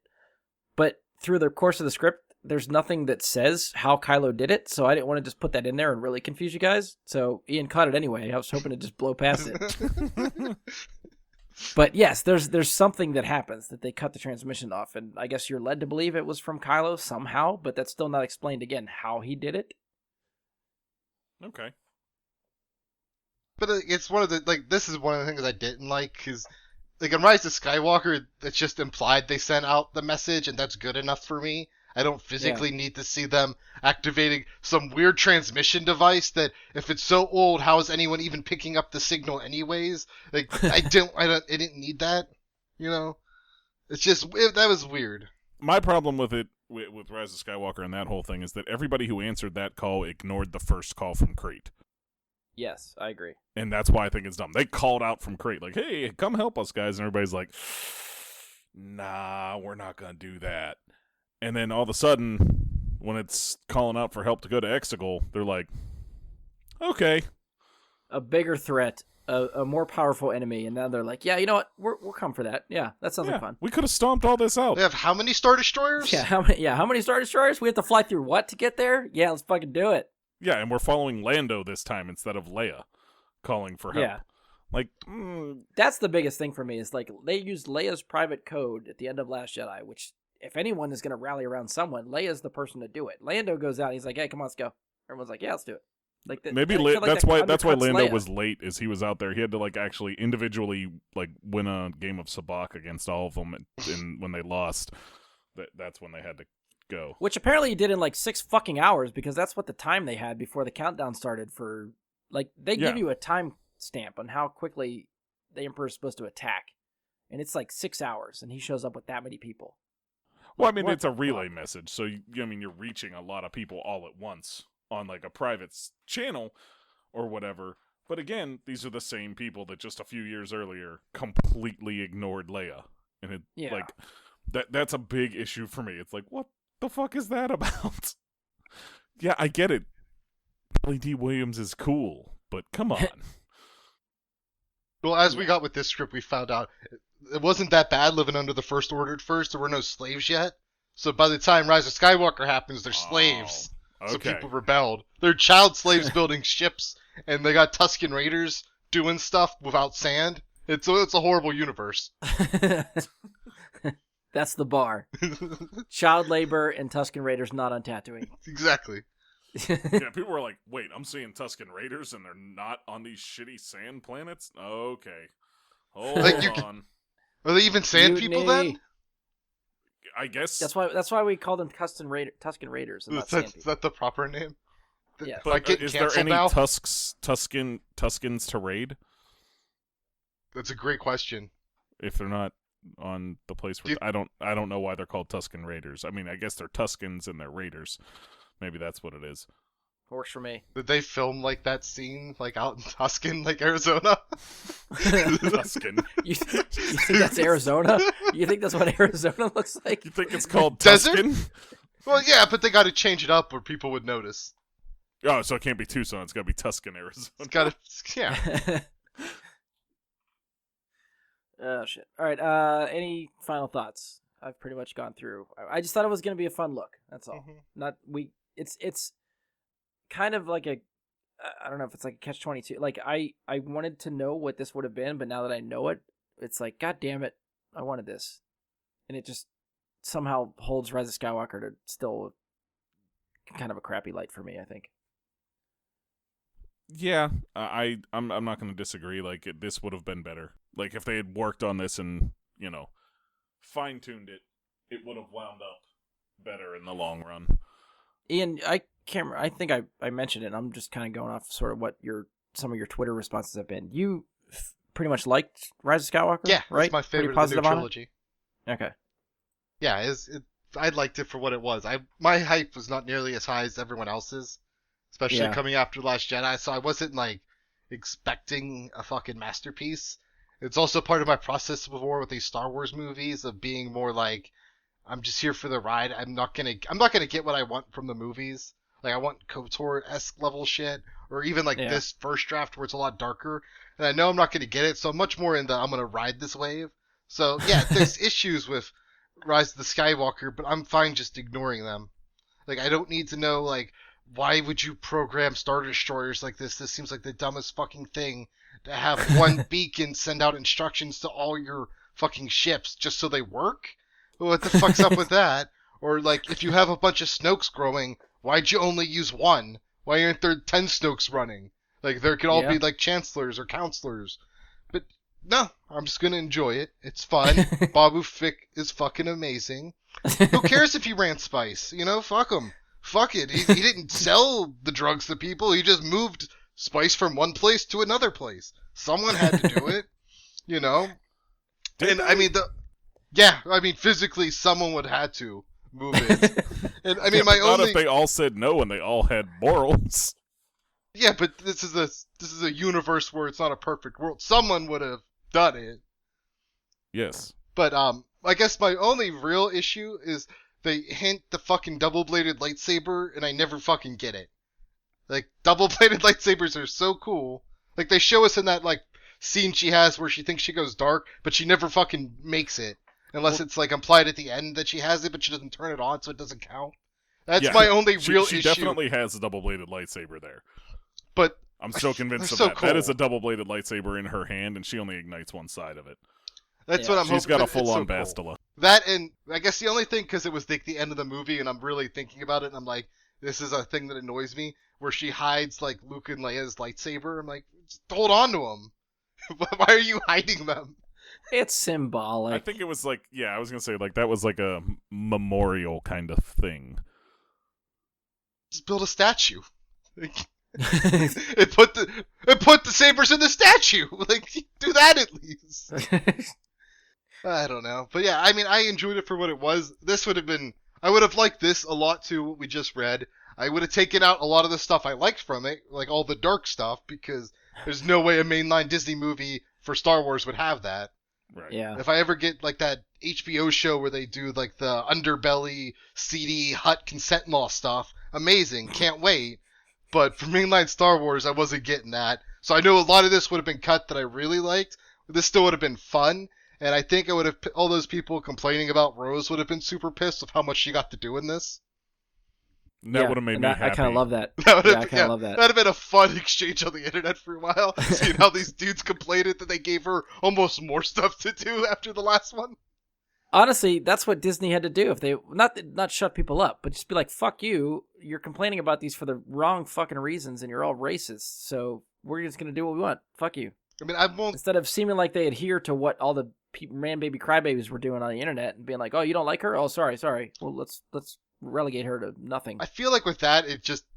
but through the course of the script, there's nothing that says how Kylo did it, so I didn't want to just put that in there and really confuse you guys. So Ian cut it anyway. I was hoping to just blow past it. But yes, there's something that happens that they cut the transmission off, and I guess you're led to believe it was from Kylo somehow, but that's still not explained again how he did it. Okay. But it's one of the, like, this is one of the things I didn't like, because, like, in Rise of Skywalker, it's just implied they sent out the message, and that's good enough for me. I don't physically need to see them activating some weird transmission device that, if it's so old, how is anyone even picking up the signal anyways? Like, I didn't need that, It's just, that was weird. My problem with it, with Rise of Skywalker and that whole thing, is that everybody who answered that call ignored the first call from Crate. Yes, I agree. And that's why I think it's dumb. They called out from Crate, like, "Hey, come help us, guys." And everybody's like, "Nah, we're not going to do that." And then all of a sudden, when it's calling out for help to go to Exegol, they're like, "Okay." A bigger threat, a more powerful enemy, and now they're like, "Yeah, you know what? We'll come for that. Yeah, that sounds like fun." We could have stomped all this out. They have how many Star Destroyers? Yeah, how many Star Destroyers? We have to fly through what to get there? Yeah, let's fucking do it. Yeah, and we're following Lando this time instead of Leia calling for help. Yeah. Like, That's the biggest thing for me, is like, they used Leia's private code at the end of Last Jedi, which, if anyone is going to rally around someone, Leia's the person to do it. Lando goes out, he's like, "Hey, come on, let's go." Everyone's like, "Yeah, let's do it." Like maybe that's why Lando was late, is he was out there. He had to like actually individually like win a game of sabacc against all of them, and when they lost, that's when they had to go. Which apparently he did in like 6 fucking hours, because that's what the time they had before the countdown started for, like, they give you a time stamp on how quickly the Emperor's supposed to attack, and it's like 6 hours, and he shows up with that many people. Well, I mean, it's a relay message, so you're reaching a lot of people all at once on like a private channel or whatever. But again, these are the same people that just a few years earlier completely ignored Leia. And it Yeah. like that's a big issue for me. It's like, what the fuck is that about? Yeah, I get it. Billy D. Williams is cool, but come on. Well, as we got with this script, we found out it wasn't that bad living under the First Order at first. There were no slaves yet. So by the time Rise of Skywalker happens, they're slaves. So Okay. people rebelled. They're child slaves building ships, and they got Tusken Raiders doing stuff without sand. It's a horrible universe. That's the bar. Child labor and Tusken Raiders not on Tatooine. Exactly. Yeah, people were like, wait, I'm seeing Tusken Raiders and they're not on these shitty sand planets? Okay. Hold Like, on. Are they even sand people then? Mutiny. I guess. That's why we call them Tusken Raiders and not sand Is people. that the proper name? Yeah. Am I But getting is there canceled any now? Tuskens to raid That's a great question. if they're not on the place where I don't know why they're called Tusken Raiders. I mean, I guess they're Tuskens and they're Raiders. Maybe that's what it is. Works for me. Did they film like that scene like out in Tuscan, like Arizona? Tusken. You think that's Arizona? You think that's what Arizona looks like? You think it's called Desert? Tusken? Well, yeah, but they got to change it up where people would notice. Oh, so it can't be Tucson. It's got to be Tuscan, Arizona. It's got to, yeah. Oh shit! All right. Any final thoughts? I've pretty much gone through. I just thought it was gonna be a fun look. That's all. Mhm. Not we. It's kind of like a. I don't know if it's like a catch-22. Like I wanted to know what this would have been, but now that I know it, it's like, God damn it, I wanted this, and it just somehow holds Rise of Skywalker to still kind of a crappy light for me. I think. Yeah, I'm not going to disagree. Like this would have been better. Like if they had worked on this and fine-tuned it, it would have wound up better in the long run. Ian, I can't. I think I mentioned it. And I'm just kind of going off sort of what some of your Twitter responses have been. You pretty much liked Rise of Skywalker, Yeah, right? it's my Pretty favorite of the positive new on it? trilogy. Okay. Yeah, I liked it for what it was. My hype was not nearly as high as everyone else's, especially Yeah. coming after Last Jedi, so I wasn't like expecting a fucking masterpiece. It's also part of my process before with these Star Wars movies of being more like, I'm just here for the ride. I'm not gonna get what I want from the movies. Like I want KOTOR-esque level shit, or even like Yeah. this first draft where it's a lot darker. And I know I'm not gonna get it, so I'm much more in the I'm gonna ride this wave. So yeah, there's issues with Rise of the Skywalker, but I'm fine just ignoring them. Like I don't need to know like why would you program Star Destroyers like this? This seems like the dumbest fucking thing to have one beacon send out instructions to all your fucking ships just so they work. What the fuck's up with that? Or like if you have a bunch of Snokes growing, why'd you only use one? Why aren't there 10 Snokes running? Like there could all Yeah. be like chancellors or counselors. But no, I'm just gonna enjoy it. It's fun. Babu Frick is fucking amazing. Who cares if he ran spice? Fuck him. Fuck it. He didn't sell the drugs to people. He just moved spice from one place to another place. Someone had to do it. Did I mean, physically, someone would have to move it. And I mean, but not if they all said no and they all had morals. yeah, but this is a universe where it's not a perfect world. Someone would have done it. Yes. But I guess my only real issue is they hint the fucking double-bladed lightsaber, and I never fucking get it. Like double-bladed lightsabers are so cool. Like they show us in that like scene she has where she thinks she goes dark, but she never fucking makes it. Unless it's like implied at the end that she has it, but she doesn't turn it on, so it doesn't count. That's Yeah. my only real She issue. definitely has a double-bladed lightsaber there. But I'm so convinced They're of so that. That is cool. a double-bladed lightsaber in her hand, and she only ignites one side of it. that's Yeah. what I'm hoping. She's got a it's so full-on cool. Bastila. That, and I guess the only thing, because it was like the end of the movie, and I'm really thinking about it, and I'm like, this is a thing that annoys me, where she hides like Luke and Leia's lightsaber. I'm like, just hold on to them. Why are you hiding them? It's symbolic. I think it was like, I was going to say, like, that was like a memorial kind of thing. Just build a statue. Like, it put the sabers in the statue. Like, do that at least. I don't know, but yeah, I mean, I enjoyed it for what it was. I would have liked this a lot too. What we just read, I would have taken out a lot of the stuff I liked from it, like all the dark stuff, because There's no way a mainline Disney movie for Star Wars would have that. Right. Yeah. If I ever get like that HBO show where they do like the underbelly, seedy, hut consent law stuff, amazing, can't wait. But for mainline Star Wars, I wasn't getting that. So I know a lot of this would have been cut that I really liked. But this still would have been fun. And I think I would have, all those people complaining about Rose would have been super pissed with how much she got to do in this. That would have made me happy. I kind of love that. That would have, I kind of love that. That'd have been a fun exchange on the internet for a while. Seeing how these dudes complained that they gave her almost more stuff to do after the last one. Honestly, that's what Disney had to do. If they not shut people up, but just be like, "Fuck you! You're complaining about these for the wrong fucking reasons, and you're all racist. So we're just gonna do what we want. Fuck you." I mean, I won't. Instead of seeming like they adhere to what all the man baby crybabies were doing on the internet and being like, "Oh, you don't like her? Oh, sorry. Well, let's relegate her to nothing." I feel like with that,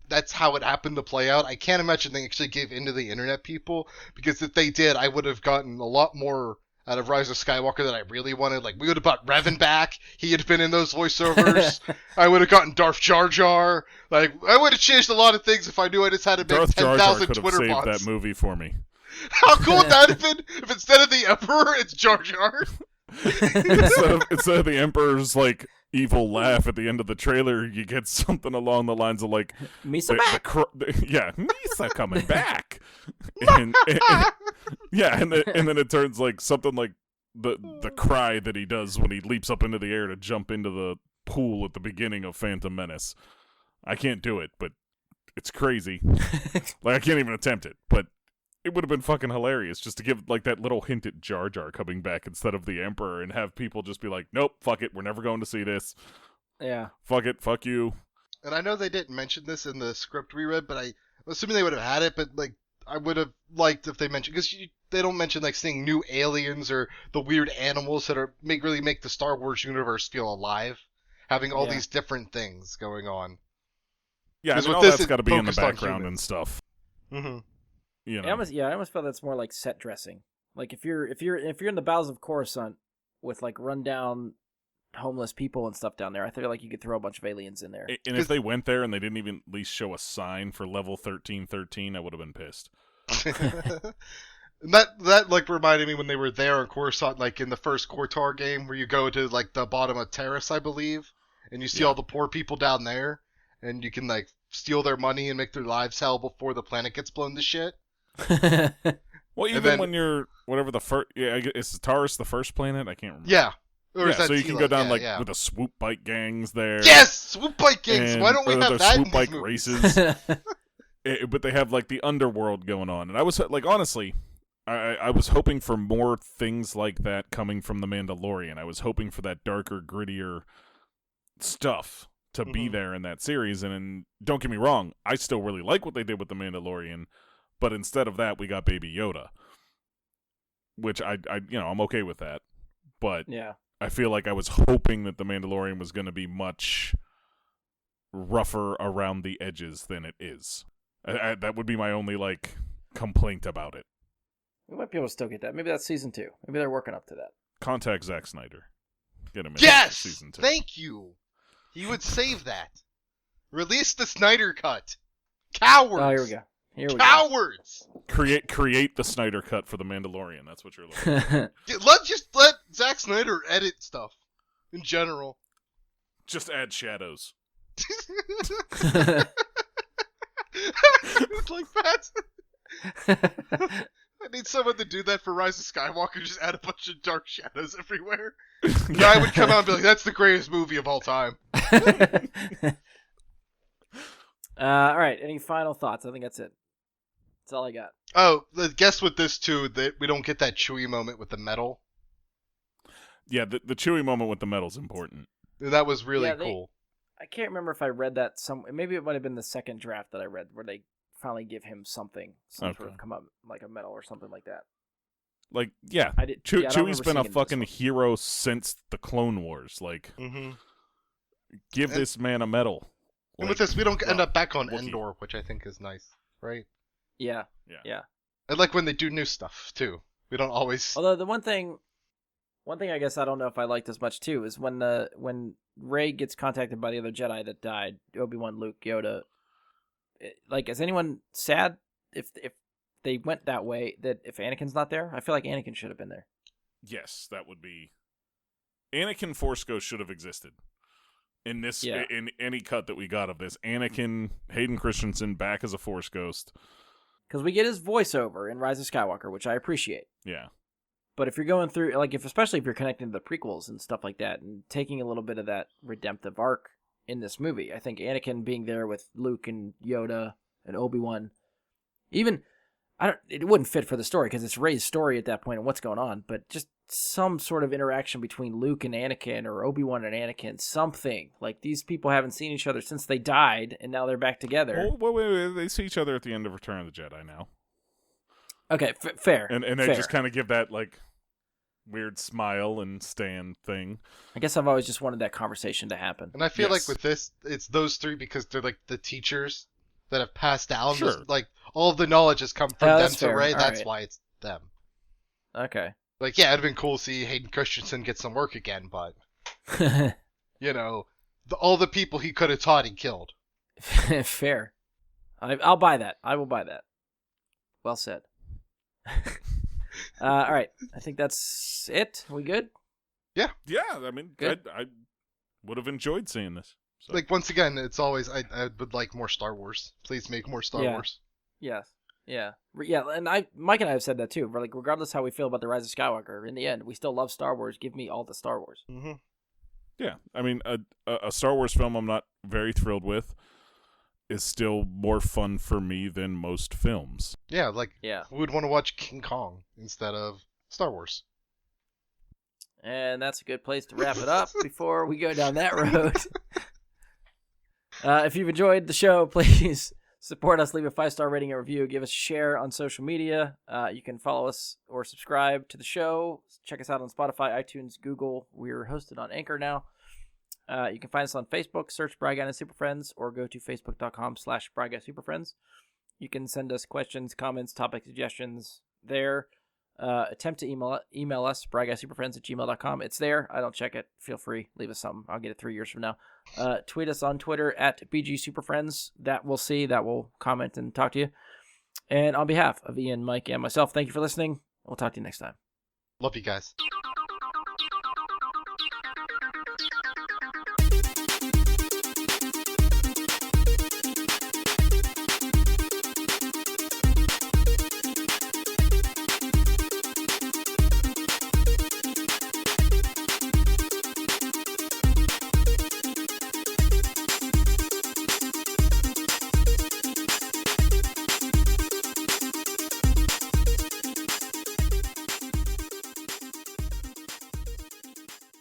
that's how it happened to play out. I can't imagine they actually gave into the internet people, because if they did, I would have gotten a lot more out of Rise of Skywalker that I really wanted. Like, we would have brought Revan back. He had been in those voiceovers. I would have gotten Darth Jar Jar. Like, I would have changed a lot of things if I knew I just had to make Darth Jar Jar 10,000 could have Twitter saved bots. that movie for me. How cool would that have been if instead of the Emperor, it's Jar Jar? instead of the Emperor's like evil laugh at the end of the trailer, you get something along the lines of like Misa back. Misa coming back, and then it turns like something like the cry that he does when he leaps up into the air to jump into the pool at the beginning of Phantom Menace. I can't do it, but it's crazy. Like, I can't even attempt it, but it would have been fucking hilarious just to give like that little hint at Jar Jar coming back instead of the Emperor, and have people just be like, nope, fuck it, we're never going to see this. Yeah. Fuck it, fuck you. And I know they didn't mention this in the script we read, but I'm assuming they would have had it, but like, I would have liked if they mentioned, because they don't mention like seeing new aliens or the weird animals that really make the Star Wars universe feel alive, having all these different things going on. Yeah, I mean, with all this, that's got to be in the focused on background and humans. stuff. Mm-hmm. You know? I almost felt that's more like set dressing. Like if you're in the bowels of Coruscant with like rundown homeless people and stuff down there, I feel like you could throw a bunch of aliens in there. And if they went there and they didn't even at least show a sign for level 1313, I would have been pissed. That like reminded me when they were there in Coruscant, like in the first KOTOR game, where you go to like the bottom of Terrace, I believe, and you see all the poor people down there, and you can like steal their money and make their lives hell before the planet gets blown to shit. Well, even when you're whatever the first, is Taurus the first planet? I can't remember. Yeah. Or is that so you can go down yeah. with the swoop bike gangs there. Yes, swoop bike gangs. Why don't we have the that swoop in bike these movies? races? But they have like the underworld going on, and I was like, honestly, I was hoping for more things like that coming from the Mandalorian. I was hoping for that darker, grittier stuff to be there in that series. And don't get me wrong, I still really like what they did with the Mandalorian, but instead of that, we got Baby Yoda, which I'm okay with that. But yeah, I feel like I was hoping that the Mandalorian was going to be much rougher around the edges than it is. That would be my only like complaint about it. we might be able to still get that. Maybe that's season 2. Maybe they're working up to that. Contact Zack Snyder. Get him in Yes! season 2. Thank you. He would save that. Release the Snyder Cut. Cowards. Oh, here we go. Here we Cowards. Create the Snyder Cut for the Mandalorian. That's what you're looking for. Let Zack Snyder edit stuff in general. Just add shadows. It's like that. I need someone to do that for Rise of Skywalker. Just add a bunch of dark shadows everywhere. Guy would come out and be like, "That's the greatest movie of all time." All right. Any final thoughts? I think that's it. That's all I got. Oh, guess with this too, that we don't get that Chewie moment with the metal. Yeah, the Chewie moment with the metal's important. That was really cool. I can't remember if I read that maybe it might have been the second draft that I read where they finally give him some sort of come up like a medal or something like that. Like, yeah, I don't Chewie's remember been a seeing it fucking this hero since the Clone Wars. Like, give this man a medal. And with this, we don't end up back on Wookiee. Endor, which I think is nice, right? Yeah. I like when they do new stuff too. We don't always. Although the one thing I guess I don't know if I liked as much too is when Rey gets contacted by the other Jedi that died, Obi-Wan, Luke, Yoda. Like, is anyone sad if they went that way, that if Anakin's not there, I feel like Anakin should have been there. Yes, that would be... Anakin Force Ghost should have existed. In this, in any cut that we got of this. Anakin, Hayden Christensen back as a Force Ghost. Because we get his voiceover in Rise of Skywalker, which I appreciate. Yeah. But if you're going through, like, especially if you're connecting to the prequels and stuff like that, and taking a little bit of that redemptive arc in this movie, I think Anakin being there with Luke and Yoda and Obi-Wan, even, it wouldn't fit for the story because it's Rey's story at that point and what's going on, but just some sort of interaction between Luke and Anakin or Obi-Wan and Anakin, something. Like, these people haven't seen each other since they died, and now they're back together. Oh, wait, they see each other at the end of Return of the Jedi now. Okay, fair. And they fair. just kind of give that, like, weird smile and stand thing. I guess I've always just wanted that conversation to happen. And I feel like with this, it's those three because they're like the teachers that have passed down. Sure. Like, all of the knowledge has come from them that's to fair. Rey. All That's right. why it's them. Okay. Like, yeah, it'd have been cool to see Hayden Christensen get some work again, but, you know, all the people he could have taught, he killed. Fair. I'll buy that. I will buy that. Well said. All right. I think that's it. We good? Yeah, I mean, Good. I would have enjoyed seeing this. So. Like, once again, it's always, I would like more Star Wars. Please make more Star Wars. Yes. Yeah. Yeah, and Mike and I have said that too. We're like, regardless how we feel about the Rise of Skywalker, in the end, we still love Star Wars. Give me all the Star Wars. Mm-hmm. Yeah, I mean, a Star Wars film I'm not very thrilled with is still more fun for me than most films. Yeah, like, Yeah. who would want to watch King Kong instead of Star Wars? And that's a good place to wrap it up before we go down that road. If you've enjoyed the show, please support us. Leave a 5-star rating and review. Give us a share on social media. You can follow us or subscribe to the show. Check us out on Spotify, iTunes, Google. We're hosted on Anchor now. You can find us on Facebook. Search Bry Guy and Super Friends or go to facebook.com/Bry Guy Super Friends. You can send us questions, comments, topic suggestions there. Attempt to email us, bryguysuperfriends@gmail.com. It's there. I don't check it. Feel free. Leave us something. I'll get it 3 years from now. Tweet us on Twitter @BGSuperFriends. That we'll see. That will comment and talk to you. And on behalf of Ian, Mike, and myself, thank you for listening. We'll talk to you next time. Love you guys.